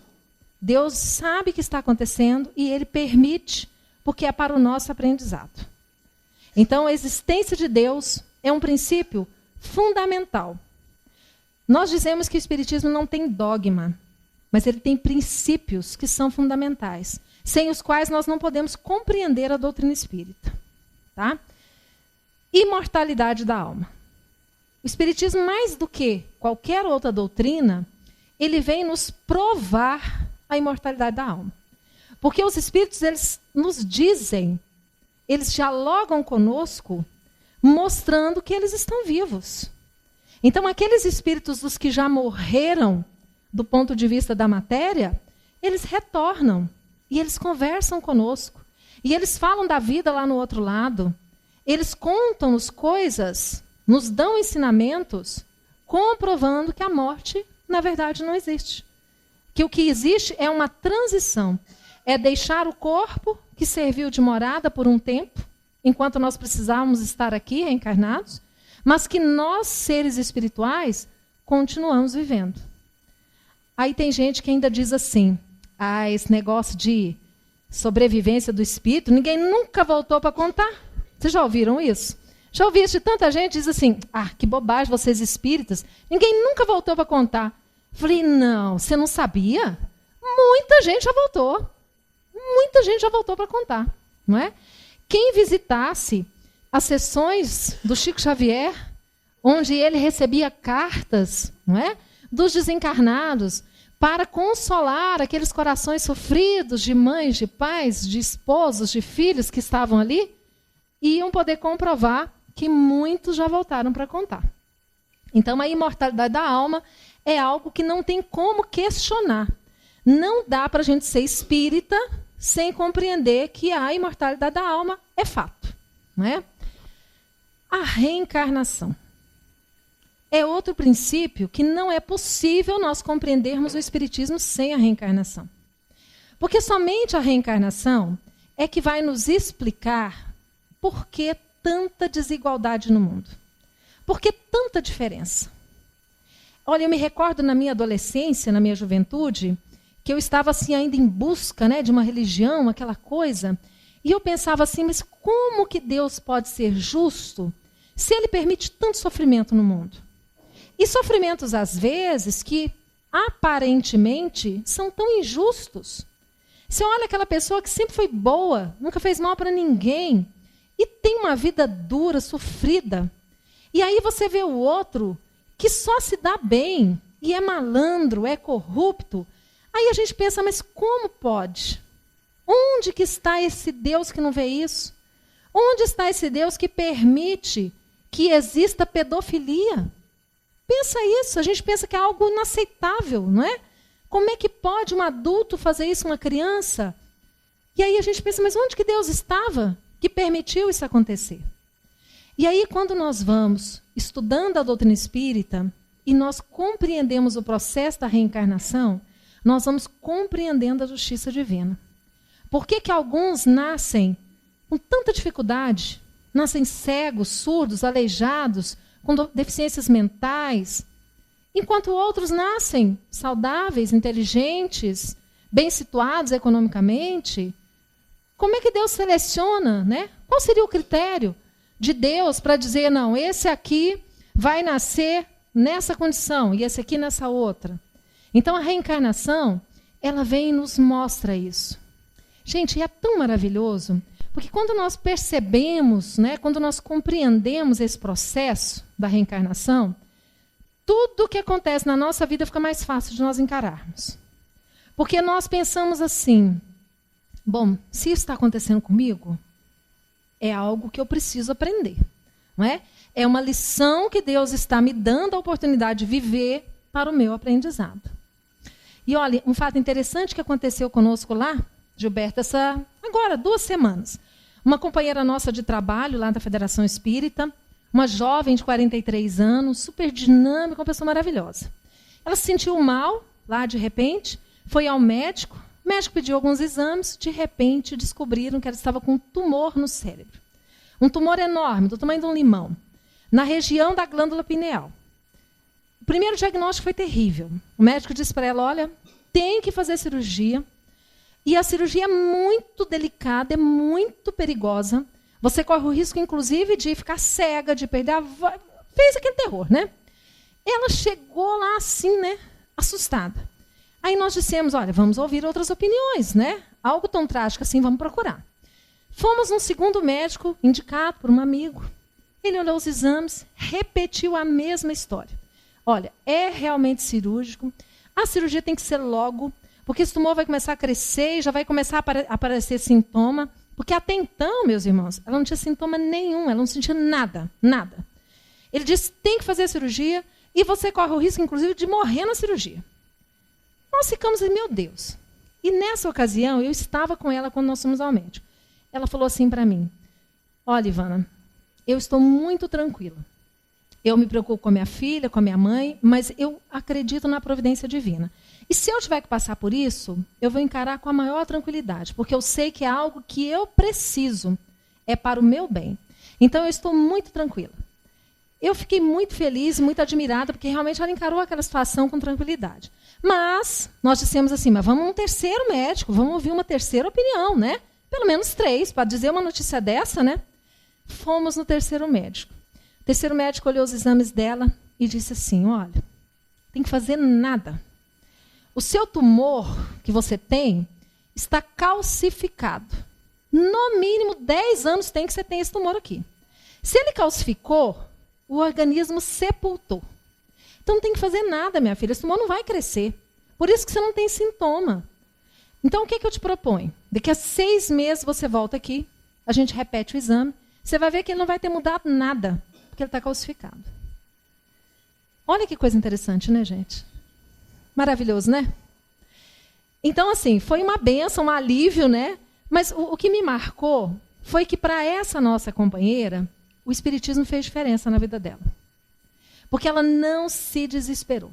B: Deus sabe que está acontecendo e ele permite, porque é para o nosso aprendizado. Então, a existência de Deus é um princípio fundamental. Nós dizemos que o Espiritismo não tem dogma, mas ele tem princípios que são fundamentais, sem os quais nós não podemos compreender a doutrina espírita. Tá? Imortalidade da alma. O Espiritismo, mais do que qualquer outra doutrina, ele vem nos provar a imortalidade da alma. Porque os espíritos, eles nos dizem, eles dialogam conosco, mostrando que eles estão vivos. Então, aqueles espíritos dos que já morreram, do ponto de vista da matéria, eles retornam e eles conversam conosco. E eles falam da vida lá no outro lado. Eles contam-nos coisas, nos dão ensinamentos, comprovando que a morte, na verdade, não existe. que o que existe é uma transição. É deixar o corpo que serviu de morada por um tempo, enquanto nós precisávamos estar aqui reencarnados, mas que nós, seres espirituais, continuamos vivendo. Aí tem gente que ainda diz assim, esse negócio de sobrevivência do espírito, ninguém nunca voltou para contar. Vocês já ouviram isso? Já ouvi isso de tanta gente, diz assim, que bobagem, vocês espíritas, ninguém nunca voltou para contar. Falei, não, você não sabia? Muita gente já voltou. Muita gente já voltou para contar, não é? Quem visitasse as sessões do Chico Xavier, onde ele recebia cartas, não é, dos desencarnados, para consolar aqueles corações sofridos de mães, de pais, de esposos, de filhos que estavam ali, iam poder comprovar que muitos já voltaram para contar. Então, a imortalidade da alma é algo que não tem como questionar. Não dá para a gente ser espírita sem compreender que a imortalidade da alma é fato. Não é? A reencarnação é outro princípio que não é possível nós compreendermos o Espiritismo sem a reencarnação. Porque somente a reencarnação é que vai nos explicar por que tanta desigualdade no mundo. Por que tanta diferença? Olha, eu me recordo na minha adolescência, na minha juventude, que eu estava assim ainda em busca, né, de uma religião, aquela coisa, e eu pensava assim, mas como que Deus pode ser justo se Ele permite tanto sofrimento no mundo? E sofrimentos, às vezes, que aparentemente são tão injustos. Você olha aquela pessoa que sempre foi boa, nunca fez mal para ninguém, e tem uma vida dura, sofrida. E aí você vê o outro que só se dá bem, e é malandro, é corrupto. Aí a gente pensa, mas como pode? Onde que está esse Deus que não vê isso? Onde está esse Deus que permite que exista pedofilia? Pensa isso, a gente pensa que é algo inaceitável, não é? Como é que pode um adulto fazer isso a uma criança? E aí a gente pensa, mas onde que Deus estava que permitiu isso acontecer? E aí quando nós vamos estudando a doutrina espírita e nós compreendemos o processo da reencarnação, nós vamos compreendendo a justiça divina. Por que que alguns nascem com tanta dificuldade? Nascem cegos, surdos, aleijados, com deficiências mentais, enquanto outros nascem saudáveis, inteligentes, bem situados economicamente. Como é que Deus seleciona, né? Qual seria o critério de Deus para dizer, não, esse aqui vai nascer nessa condição e esse aqui nessa outra? Então, a reencarnação, ela vem e nos mostra isso. Gente, é tão maravilhoso, porque quando nós percebemos, né, quando nós compreendemos esse processo da reencarnação, tudo o que acontece na nossa vida fica mais fácil de nós encararmos. Porque nós pensamos assim, bom, se isso está acontecendo comigo, é algo que eu preciso aprender. Não é? É uma lição que Deus está me dando a oportunidade de viver para o meu aprendizado. E olha, um fato interessante que aconteceu conosco lá, Gilberto, agora, 2 semanas. Uma companheira nossa de trabalho lá da Federação Espírita, uma jovem de 43 anos, super dinâmica, uma pessoa maravilhosa. Ela se sentiu mal, lá de repente, foi ao médico, o médico pediu alguns exames, de repente descobriram que ela estava com um tumor no cérebro. Um tumor enorme, do tamanho de um limão, na região da glândula pineal. O primeiro diagnóstico foi terrível. O médico disse para ela, olha, tem que fazer cirurgia, e a cirurgia é muito delicada, é muito perigosa. Você corre o risco, inclusive, de ficar cega, de perder a voz. Fez aquele terror, né? Ela chegou lá assim, né? Assustada. Aí nós dissemos, olha, vamos ouvir outras opiniões, né? Algo tão trágico assim, vamos procurar. Fomos num segundo médico, indicado por um amigo. Ele olhou os exames, repetiu a mesma história. Olha, é realmente cirúrgico. A cirurgia tem que ser logo, porque esse tumor vai começar a crescer e já vai começar a aparecer sintoma. Porque até então, meus irmãos, ela não tinha sintoma nenhum, ela não sentia nada, nada. Ele disse, tem que fazer a cirurgia e você corre o risco, inclusive, de morrer na cirurgia. Nós ficamos assim, meu Deus. E nessa ocasião, eu estava com ela quando nós fomos ao médico. Ela falou assim para mim, olha, Ivana, eu estou muito tranquila. Eu me preocupo com a minha filha, com a minha mãe, mas eu acredito na providência divina. E se eu tiver que passar por isso, eu vou encarar com a maior tranquilidade, porque eu sei que é algo que eu preciso, é para o meu bem. Então, eu estou muito tranquila. Eu fiquei muito feliz, muito admirada, porque realmente ela encarou aquela situação com tranquilidade. Mas nós dissemos assim, mas vamos um terceiro médico, vamos ouvir uma terceira opinião, né? Pelo menos 3, para dizer uma notícia dessa, né? Fomos no terceiro médico. O terceiro médico olhou os exames dela e disse assim, olha, tem que fazer nada. O seu tumor que você tem está calcificado. No mínimo 10 anos tem que você tem esse tumor aqui. Se ele calcificou, o organismo sepultou. Então não tem que fazer nada, minha filha. Esse tumor não vai crescer. Por isso que você não tem sintoma. Então o que eu te proponho? Daqui a 6 meses você volta aqui, a gente repete o exame, você vai ver que ele não vai ter mudado nada, porque ele está calcificado. Olha que coisa interessante, né, gente? Maravilhoso, né? Então, assim, foi uma bênção, um alívio, né? Mas o que me marcou foi que para essa nossa companheira, o Espiritismo fez diferença na vida dela. Porque ela não se desesperou.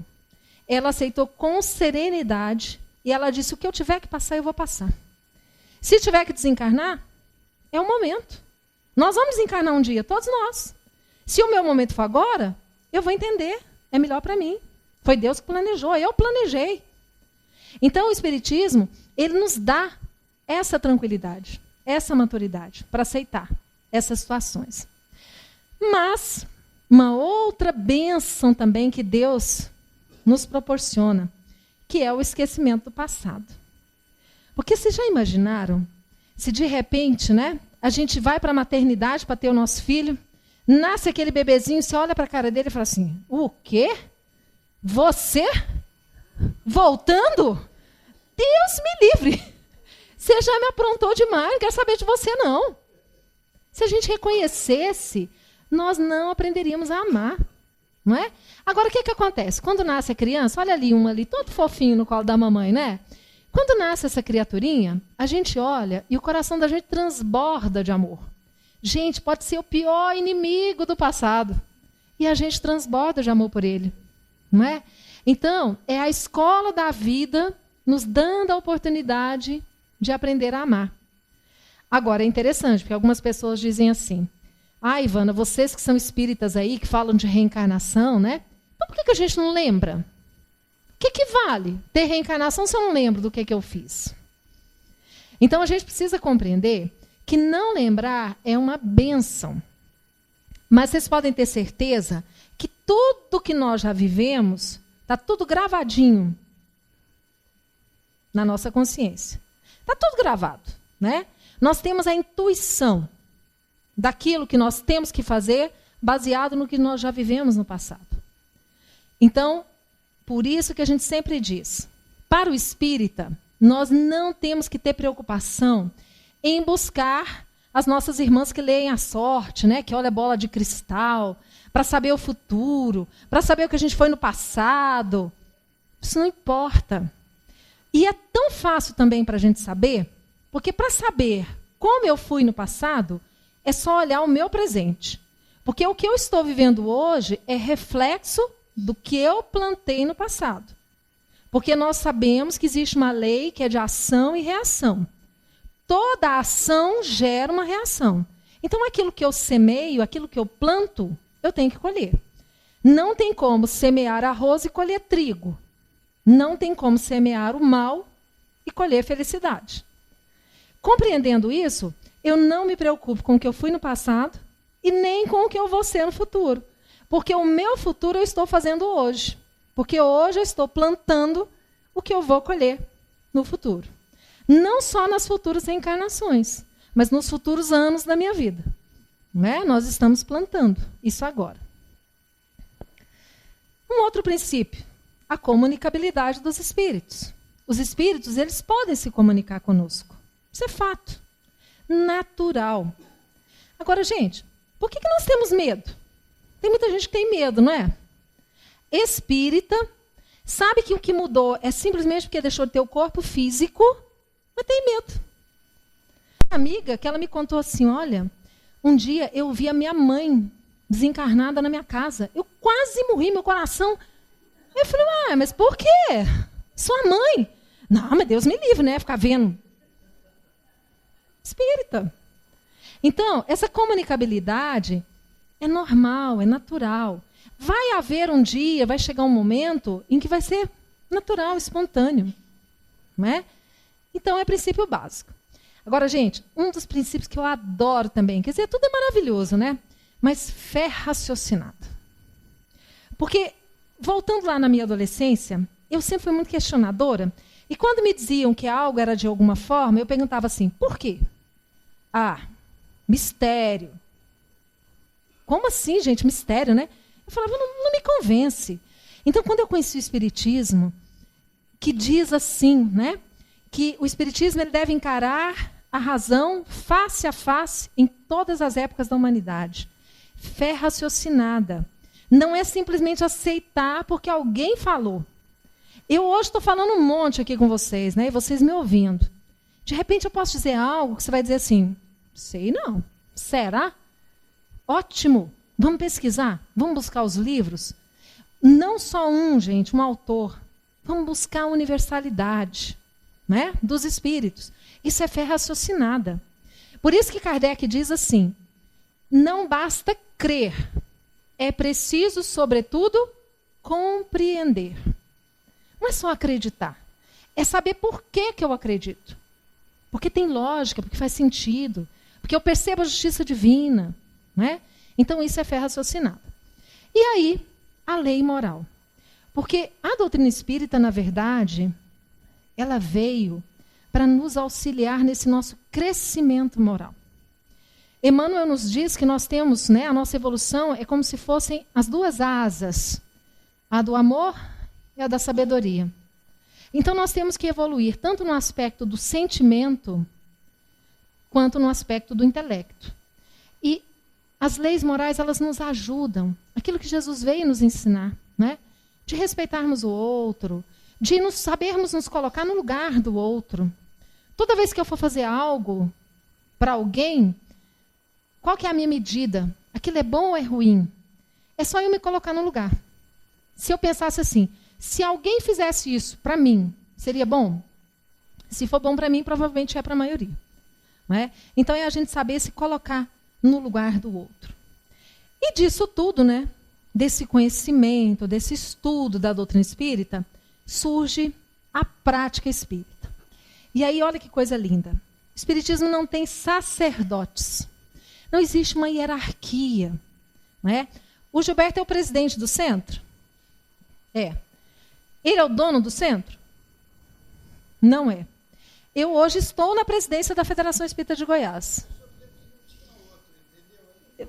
B: Ela aceitou com serenidade e ela disse, o que eu tiver que passar, eu vou passar. Se tiver que desencarnar, é o momento. Nós vamos desencarnar um dia, todos nós. Se o meu momento for agora, eu vou entender. É melhor para mim. Foi Deus que planejou, eu planejei. Então, o Espiritismo, ele nos dá essa tranquilidade, essa maturidade para aceitar essas situações. Mas, uma outra bênção também que Deus nos proporciona, que é o esquecimento do passado. Porque vocês já imaginaram, se de repente, né, a gente vai para a maternidade para ter o nosso filho, nasce aquele bebezinho, você olha para a cara dele e fala assim, o quê? Você? Voltando? Deus me livre! Você já me aprontou demais, não quero saber de você, não. Se a gente reconhecesse, nós não aprenderíamos a amar, não é? Agora, o que acontece? Quando nasce a criança, olha ali, um ali, todo fofinho no colo da mamãe, né? Quando nasce essa criaturinha, a gente olha e o coração da gente transborda de amor. Gente, pode ser o pior inimigo do passado. E a gente transborda de amor por ele, não é? Então, é a escola da vida nos dando a oportunidade de aprender a amar. Agora, é interessante, porque algumas pessoas dizem assim, Ivana, vocês que são espíritas aí, que falam de reencarnação, né? Então, por que a gente não lembra? O que vale ter reencarnação se eu não lembro do que eu fiz? Então, a gente precisa compreender que não lembrar é uma bênção. Mas vocês podem ter certeza que tudo que nós já vivemos está tudo gravadinho na nossa consciência. Está tudo gravado, né? Nós temos a intuição daquilo que nós temos que fazer baseado no que nós já vivemos no passado. Então, por isso que a gente sempre diz, para o espírita, nós não temos que ter preocupação em buscar as nossas irmãs que leem a sorte, né? Que olham a bola de cristal, para saber o futuro, para saber o que a gente foi no passado. Isso não importa. E é tão fácil também para a gente saber, porque para saber como eu fui no passado, é só olhar o meu presente. Porque o que eu estou vivendo hoje é reflexo do que eu plantei no passado. Porque nós sabemos que existe uma lei que é de ação e reação. Toda ação gera uma reação. Então, aquilo que eu semeio, aquilo que eu planto, eu tenho que colher. Não tem como semear arroz e colher trigo. Não tem como semear o mal e colher felicidade. Compreendendo isso, eu não me preocupo com o que eu fui no passado e nem com o que eu vou ser no futuro. Porque o meu futuro eu estou fazendo hoje. Porque hoje eu estou plantando o que eu vou colher no futuro. Não só nas futuras reencarnações, mas nos futuros anos da minha vida. Né? Nós estamos plantando isso agora. Um outro princípio, a comunicabilidade dos espíritos. Os espíritos, eles podem se comunicar conosco. Isso é fato. Natural. Agora, gente, por que nós temos medo? Tem muita gente que tem medo, não é? Espírita, sabe que o que mudou é simplesmente porque deixou de ter o corpo físico, mas tem medo. Uma amiga que ela me contou assim, olha, um dia eu vi a minha mãe desencarnada na minha casa. Eu quase morri, meu coração. Eu falei, mas por quê? Sua mãe. Não, mas Deus me livre, né? Ficar vendo. Espírita. Então, essa comunicabilidade é normal, é natural. Vai haver um dia, vai chegar um momento em que vai ser natural, espontâneo. Não é? Então, é princípio básico. Agora, gente, um dos princípios que eu adoro também, quer dizer, tudo é maravilhoso, né? Mas fé raciocinada. Porque, voltando lá na minha adolescência, eu sempre fui muito questionadora. E quando me diziam que algo era de alguma forma, eu perguntava assim, por quê? Mistério. Como assim, gente? Mistério, né? Eu falava, não me convence. Então, quando eu conheci o Espiritismo, que diz assim, né? Que o Espiritismo ele deve encarar a razão face a face em todas as épocas da humanidade. Fé raciocinada. Não é simplesmente aceitar porque alguém falou. Eu hoje estou falando um monte aqui com vocês, né? E vocês me ouvindo. De repente eu posso dizer algo que você vai dizer assim, sei não. Será? Ótimo. Vamos pesquisar? Vamos buscar os livros? Não só um autor. Vamos buscar a universalidade, né, dos espíritos. Isso é fé raciocinada. Por isso que Kardec diz assim, não basta crer, é preciso, sobretudo, compreender. Não é só acreditar, é saber por que eu acredito. Porque tem lógica, porque faz sentido, porque eu percebo a justiça divina. Né? Então, isso é fé raciocinada. E aí, a lei moral. Porque a doutrina espírita, na verdade, ela veio para nos auxiliar nesse nosso crescimento moral. Emmanuel nos diz que nós temos, né, a nossa evolução é como se fossem as duas asas, a do amor e a da sabedoria. Então, nós temos que evoluir tanto no aspecto do sentimento, quanto no aspecto do intelecto. E as leis morais, elas nos ajudam, aquilo que Jesus veio nos ensinar, né? De respeitarmos o outro, de sabermos nos colocar no lugar do outro. Toda vez que eu for fazer algo para alguém, qual que é a minha medida? Aquilo é bom ou é ruim? É só eu me colocar no lugar. Se eu pensasse assim, se alguém fizesse isso para mim, seria bom? Se for bom para mim, provavelmente é para a maioria. Não é? Então, é a gente saber se colocar no lugar do outro. E disso tudo, né, desse conhecimento, desse estudo da doutrina espírita, surge a prática espírita. E aí, olha que coisa linda. O espiritismo não tem sacerdotes. Não existe uma hierarquia. Não é? O Gilberto é o presidente do centro? É. Ele é o dono do centro? Não é. Eu hoje estou na presidência da Federação Espírita de Goiás.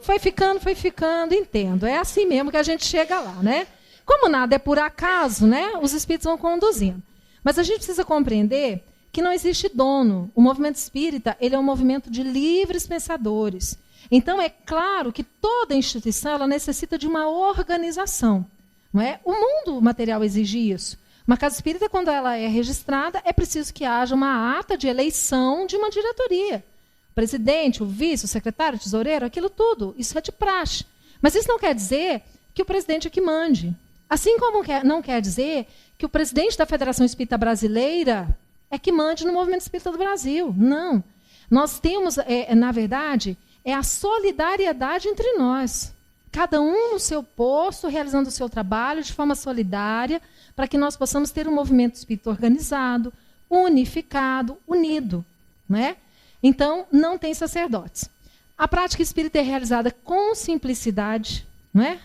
B: Foi ficando, entendo. É assim mesmo que a gente chega lá, né? Como nada é por acaso, né? Os espíritos vão conduzindo. Mas a gente precisa compreender que não existe dono. O movimento espírita, ele é um movimento de livres pensadores. Então, é claro que toda instituição ela necessita de uma organização. Não é? O mundo material exige isso. Uma casa espírita, quando ela é registrada, é preciso que haja uma ata de eleição de uma diretoria. O presidente, o vice, o secretário, o tesoureiro, aquilo tudo. Isso é de praxe. Mas isso não quer dizer que o presidente é que mande. Assim como não quer dizer que o presidente da Federação Espírita Brasileira é que mande no movimento espírita do Brasil. Não. Nós temos, na verdade, é a solidariedade entre nós. Cada um no seu posto, realizando o seu trabalho de forma solidária, para que nós possamos ter um movimento espírita organizado, unificado, unido. Não é? Então, não tem sacerdotes. A prática espírita é realizada com simplicidade. Não é?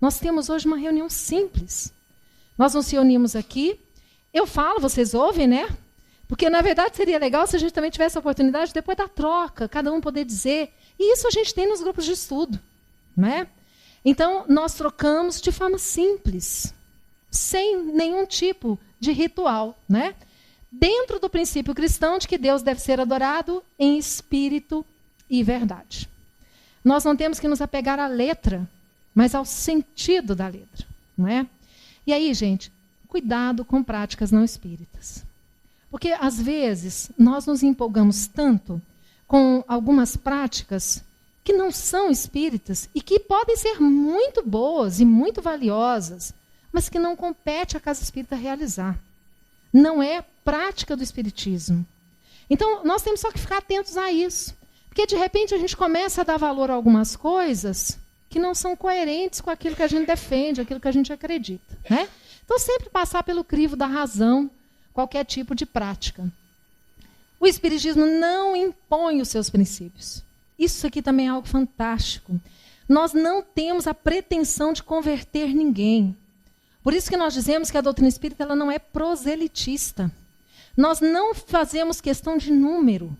B: Nós temos hoje uma reunião simples. Nós nos reunimos aqui. Eu falo, vocês ouvem, né? Porque, na verdade, seria legal se a gente também tivesse a oportunidade, depois da troca, cada um poder dizer. E isso a gente tem nos grupos de estudo. Não é? Então, nós trocamos de forma simples, sem nenhum tipo de ritual, né? Dentro do princípio cristão de que Deus deve ser adorado em espírito e verdade. Nós não temos que nos apegar à letra, mas ao sentido da letra, não é? E aí, gente, cuidado com práticas não espíritas. Porque, às vezes, nós nos empolgamos tanto com algumas práticas que não são espíritas e que podem ser muito boas e muito valiosas, mas que não compete à casa espírita realizar. Não é prática do espiritismo. Então, nós temos só que ficar atentos a isso. Porque, de repente, a gente começa a dar valor a algumas coisas que não são coerentes com aquilo que a gente defende, aquilo que a gente acredita. Né? Então, sempre passar pelo crivo da razão, qualquer tipo de prática. O espiritismo não impõe os seus princípios. Isso aqui também é algo fantástico. Nós não temos a pretensão de converter ninguém. Por isso que nós dizemos que a doutrina espírita ela não é proselitista. Nós não fazemos questão de número,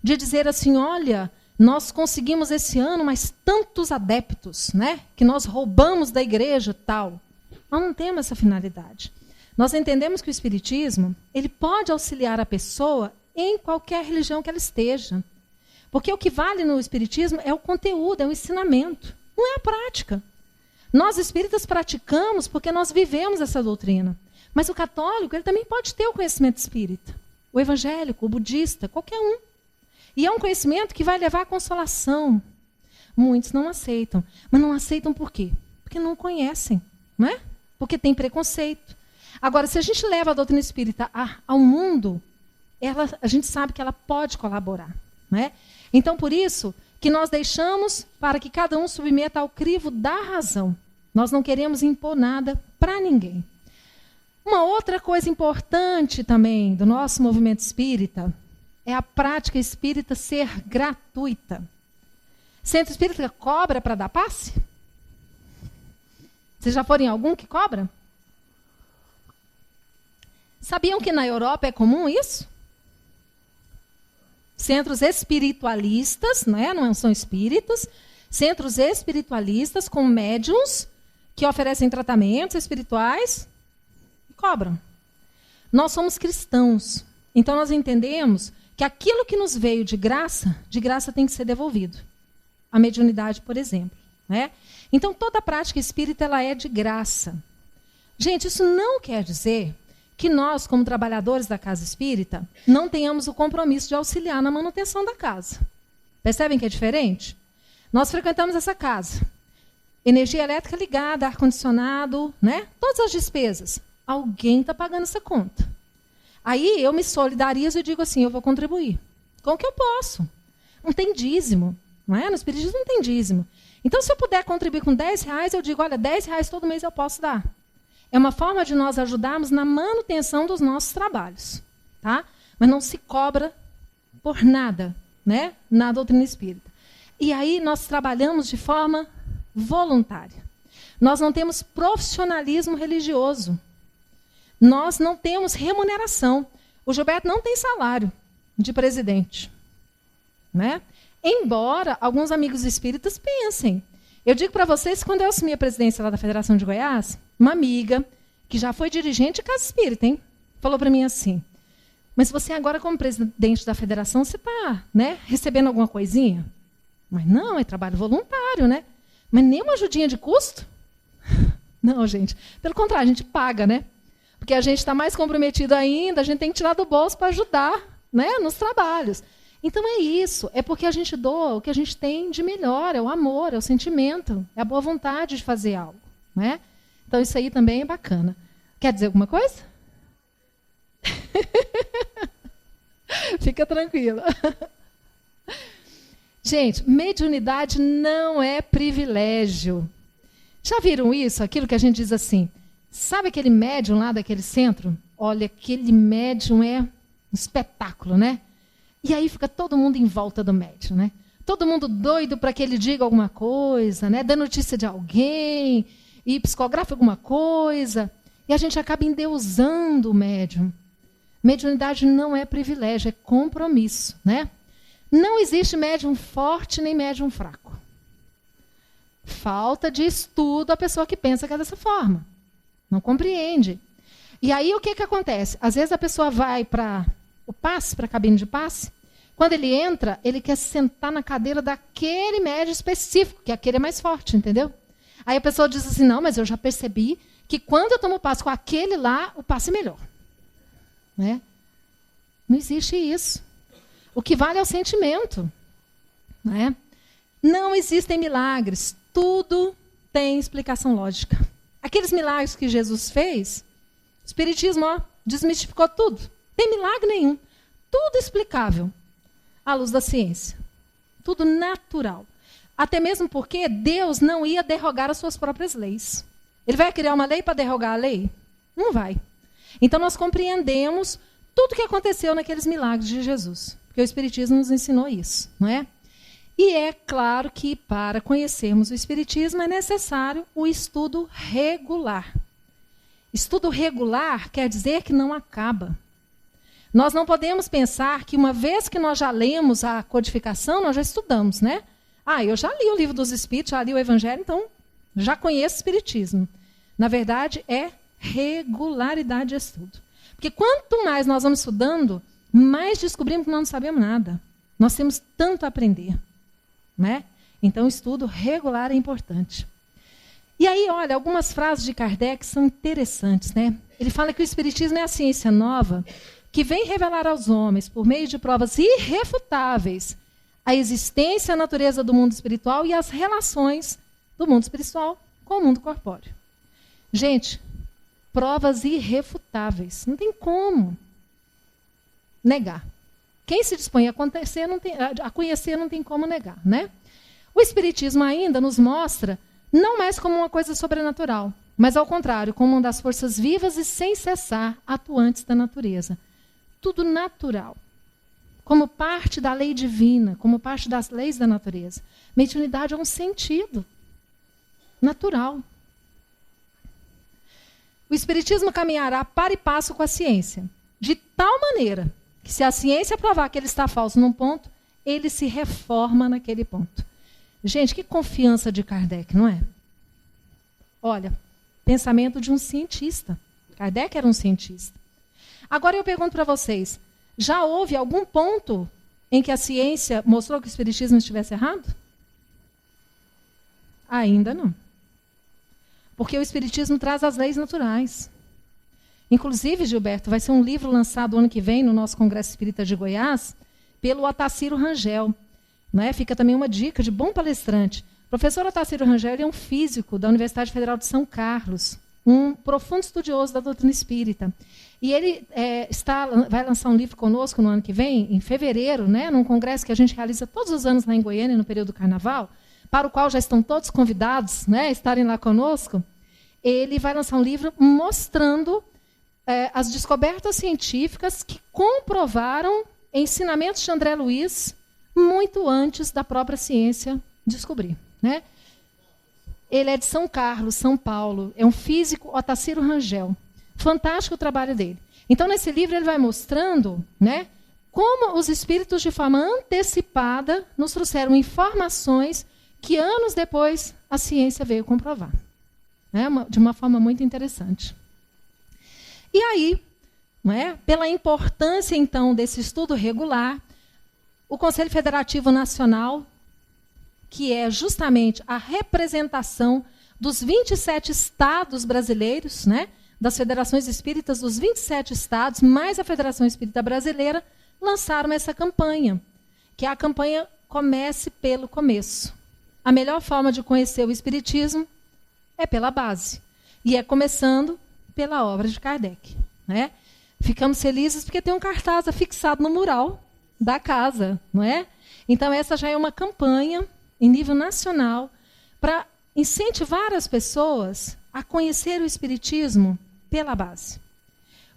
B: de dizer assim, olha, nós conseguimos esse ano mais tantos adeptos, né, que nós roubamos da igreja, tal. Nós não temos essa finalidade. Nós entendemos que o espiritismo ele pode auxiliar a pessoa em qualquer religião que ela esteja. Porque o que vale no espiritismo é o conteúdo, é o ensinamento, não é a prática. Nós espíritas praticamos porque nós vivemos essa doutrina. Mas o católico ele também pode ter o conhecimento espírita. O evangélico, o budista, qualquer um. E é um conhecimento que vai levar à consolação. Muitos não aceitam. Mas não aceitam por quê? Porque não conhecem, não é? Porque tem preconceito. Agora, se a gente leva a doutrina espírita ao mundo, a gente sabe que ela pode colaborar. Não é? Então, por isso que nós deixamos para que cada um submeta ao crivo da razão. Nós não queremos impor nada para ninguém. Uma outra coisa importante também do nosso movimento espírita é a prática espírita ser gratuita. Centro espírita cobra para dar passe? Vocês já foram em algum que cobra? Sabiam que na Europa é comum isso? Centros espiritualistas, não são espíritas, centros espiritualistas com médiuns que oferecem tratamentos espirituais e cobram. Nós somos cristãos, então nós entendemos que aquilo que nos veio de graça tem que ser devolvido. A mediunidade, por exemplo. Né? Então toda a prática espírita ela é de graça. Gente, isso não quer dizer que nós, como trabalhadores da casa espírita, não tenhamos o compromisso de auxiliar na manutenção da casa. Percebem que é diferente? Nós frequentamos essa casa. Energia elétrica ligada, ar-condicionado, né? Todas as despesas. Alguém está pagando essa conta. Aí eu me solidarizo e digo assim, eu vou contribuir. Com o que eu posso. Não tem dízimo. Não é? No espiritismo não tem dízimo. Então, se eu puder contribuir com R$10, eu digo, olha, R$10 todo mês eu posso dar. É uma forma de nós ajudarmos na manutenção dos nossos trabalhos. Tá? Mas não se cobra por nada, né? Na doutrina espírita. E aí nós trabalhamos de forma voluntária. Nós não temos profissionalismo religioso. Nós não temos remuneração. O Gilberto não tem salário de presidente. Né? Embora alguns amigos espíritas pensem. Eu digo para vocês, quando eu assumi a presidência lá da Federação de Goiás, uma amiga, que já foi dirigente de casa espírita, falou para mim assim, mas você agora como presidente da federação, você está recebendo alguma coisinha? Mas não, é trabalho voluntário, né? Mas nem uma ajudinha de custo? Não, gente. Pelo contrário, a gente paga, né? Porque a gente está mais comprometido ainda, a gente tem que tirar do bolso para ajudar, né, nos trabalhos. Então é isso, é porque a gente doa o que a gente tem de melhor, é o amor, é o sentimento, é a boa vontade de fazer algo. Né? Então isso aí também é bacana. Quer dizer alguma coisa? Fica tranquila. Gente, mediunidade não é privilégio. Já viram isso? Aquilo que a gente diz assim, sabe aquele médium lá daquele centro? Olha, aquele médium é um espetáculo, né? E aí fica todo mundo em volta do médium, né? Todo mundo doido para que ele diga alguma coisa, né? Dê notícia de alguém, e psicografe alguma coisa. E a gente acaba endeusando o médium. Mediunidade não é privilégio, é compromisso, né? Não existe médium forte nem médium fraco. Falta de estudo a pessoa que pensa que é dessa forma. Não compreende. E aí o que acontece? Às vezes a pessoa vai para o passe, para a cabine de passe, quando ele entra, ele quer sentar na cadeira daquele médium específico, que aquele é mais forte, entendeu? Aí a pessoa diz assim, não, mas eu já percebi que quando eu tomo passe com aquele lá, o passe é melhor. Né? Não existe isso. O que vale é o sentimento. Né? Não existem milagres. Tudo tem explicação lógica. Aqueles milagres que Jesus fez, o Espiritismo desmistificou tudo. Não tem milagre nenhum. Tudo explicável à luz da ciência. Tudo natural. Até mesmo porque Deus não ia derrogar as suas próprias leis. Ele vai criar uma lei para derrogar a lei? Não vai. Então nós compreendemos tudo o que aconteceu naqueles milagres de Jesus. Porque o Espiritismo nos ensinou isso, não é? E é claro que para conhecermos o Espiritismo é necessário o estudo regular. Estudo regular quer dizer que não acaba. Nós não podemos pensar que uma vez que nós já lemos a codificação, nós já estudamos, né? Eu já li o Livro dos Espíritos, já li o Evangelho, então já conheço o Espiritismo. Na verdade, é regularidade de estudo. Porque quanto mais nós vamos estudando, mais descobrimos que nós não sabemos nada. Nós temos tanto a aprender. Né? Então, o estudo regular é importante. E aí, olha, algumas frases de Kardec são interessantes. Né? Ele fala que o Espiritismo é a ciência nova que vem revelar aos homens, por meio de provas irrefutáveis, a existência e a natureza do mundo espiritual e as relações do mundo espiritual com o mundo corpóreo. Gente, provas irrefutáveis. Não tem como negar. Quem se dispõe a conhecer não tem como negar, né? O Espiritismo ainda nos mostra não mais como uma coisa sobrenatural, mas ao contrário, como uma das forças vivas e sem cessar atuantes da natureza. Tudo natural, como parte da lei divina, como parte das leis da natureza. Mediunidade é um sentido natural. O Espiritismo caminhará par e passo com a ciência, de tal maneira que se a ciência provar que ele está falso num ponto, ele se reforma naquele ponto. Gente, que confiança de Kardec, não é? Olha, pensamento de um cientista. Kardec era um cientista. Agora eu pergunto para vocês, já houve algum ponto em que a ciência mostrou que o Espiritismo estivesse errado? Ainda não. Porque o Espiritismo traz as leis naturais. Inclusive, Gilberto, vai ser um livro lançado ano que vem no nosso Congresso Espírita de Goiás, pelo Otacílio Rangel. Né? Fica também uma dica de bom palestrante. O professor Otacílio Rangel é um físico da Universidade Federal de São Carlos, um profundo estudioso da doutrina espírita. E ele vai lançar um livro conosco no ano que vem, em fevereiro, né, num congresso que a gente realiza todos os anos lá em Goiânia, no período do Carnaval, para o qual já estão todos convidados, né, a estarem lá conosco. Ele vai lançar um livro mostrando as descobertas científicas que comprovaram ensinamentos de André Luiz muito antes da própria ciência descobrir. Né? Ele é de São Carlos, São Paulo. É um físico, Otacílio Rangel. Fantástico o trabalho dele. Então, nesse livro, ele vai mostrando, né, como os espíritos, de forma antecipada, nos trouxeram informações que, anos depois, a ciência veio comprovar. Né, de uma forma muito interessante. E aí, né, pela importância, então, desse estudo regular, o Conselho Federativo Nacional, que é justamente a representação dos 27 estados brasileiros, né, das federações espíritas dos 27 estados, mais a Federação Espírita Brasileira, lançaram essa campanha, que é a campanha Comece pelo Começo. A melhor forma de conhecer o Espiritismo é pela base. E é começando pela obra de Kardec. Né? Ficamos felizes porque tem um cartaz afixado no mural da casa. Não é? Então, essa já é uma campanha em nível nacional para incentivar as pessoas a conhecer o Espiritismo pela base.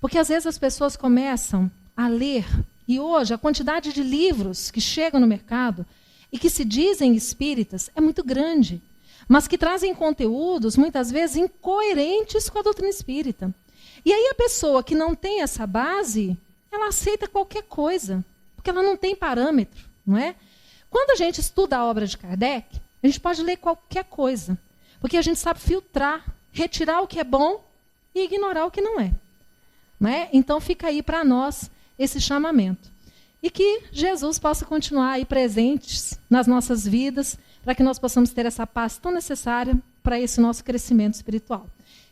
B: Porque, às vezes, as pessoas começam a ler, e hoje a quantidade de livros que chegam no mercado e que se dizem espíritas é muito grande, mas que trazem conteúdos, muitas vezes, incoerentes com a doutrina espírita. E aí a pessoa que não tem essa base, ela aceita qualquer coisa, porque ela não tem parâmetro, não é? Quando a gente estuda a obra de Kardec, a gente pode ler qualquer coisa, porque a gente sabe filtrar, retirar o que é bom e ignorar o que não é. Não é? Então fica aí para nós esse chamamento. E que Jesus possa continuar aí presentes nas nossas vidas, para que nós possamos ter essa paz tão necessária para esse nosso crescimento espiritual.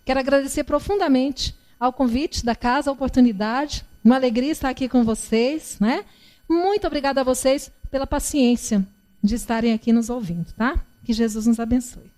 B: Quero agradecer profundamente ao convite da casa, a oportunidade. Uma alegria estar aqui com vocês. Né? Muito obrigada a vocês pela paciência de estarem aqui nos ouvindo, tá? Que Jesus nos abençoe.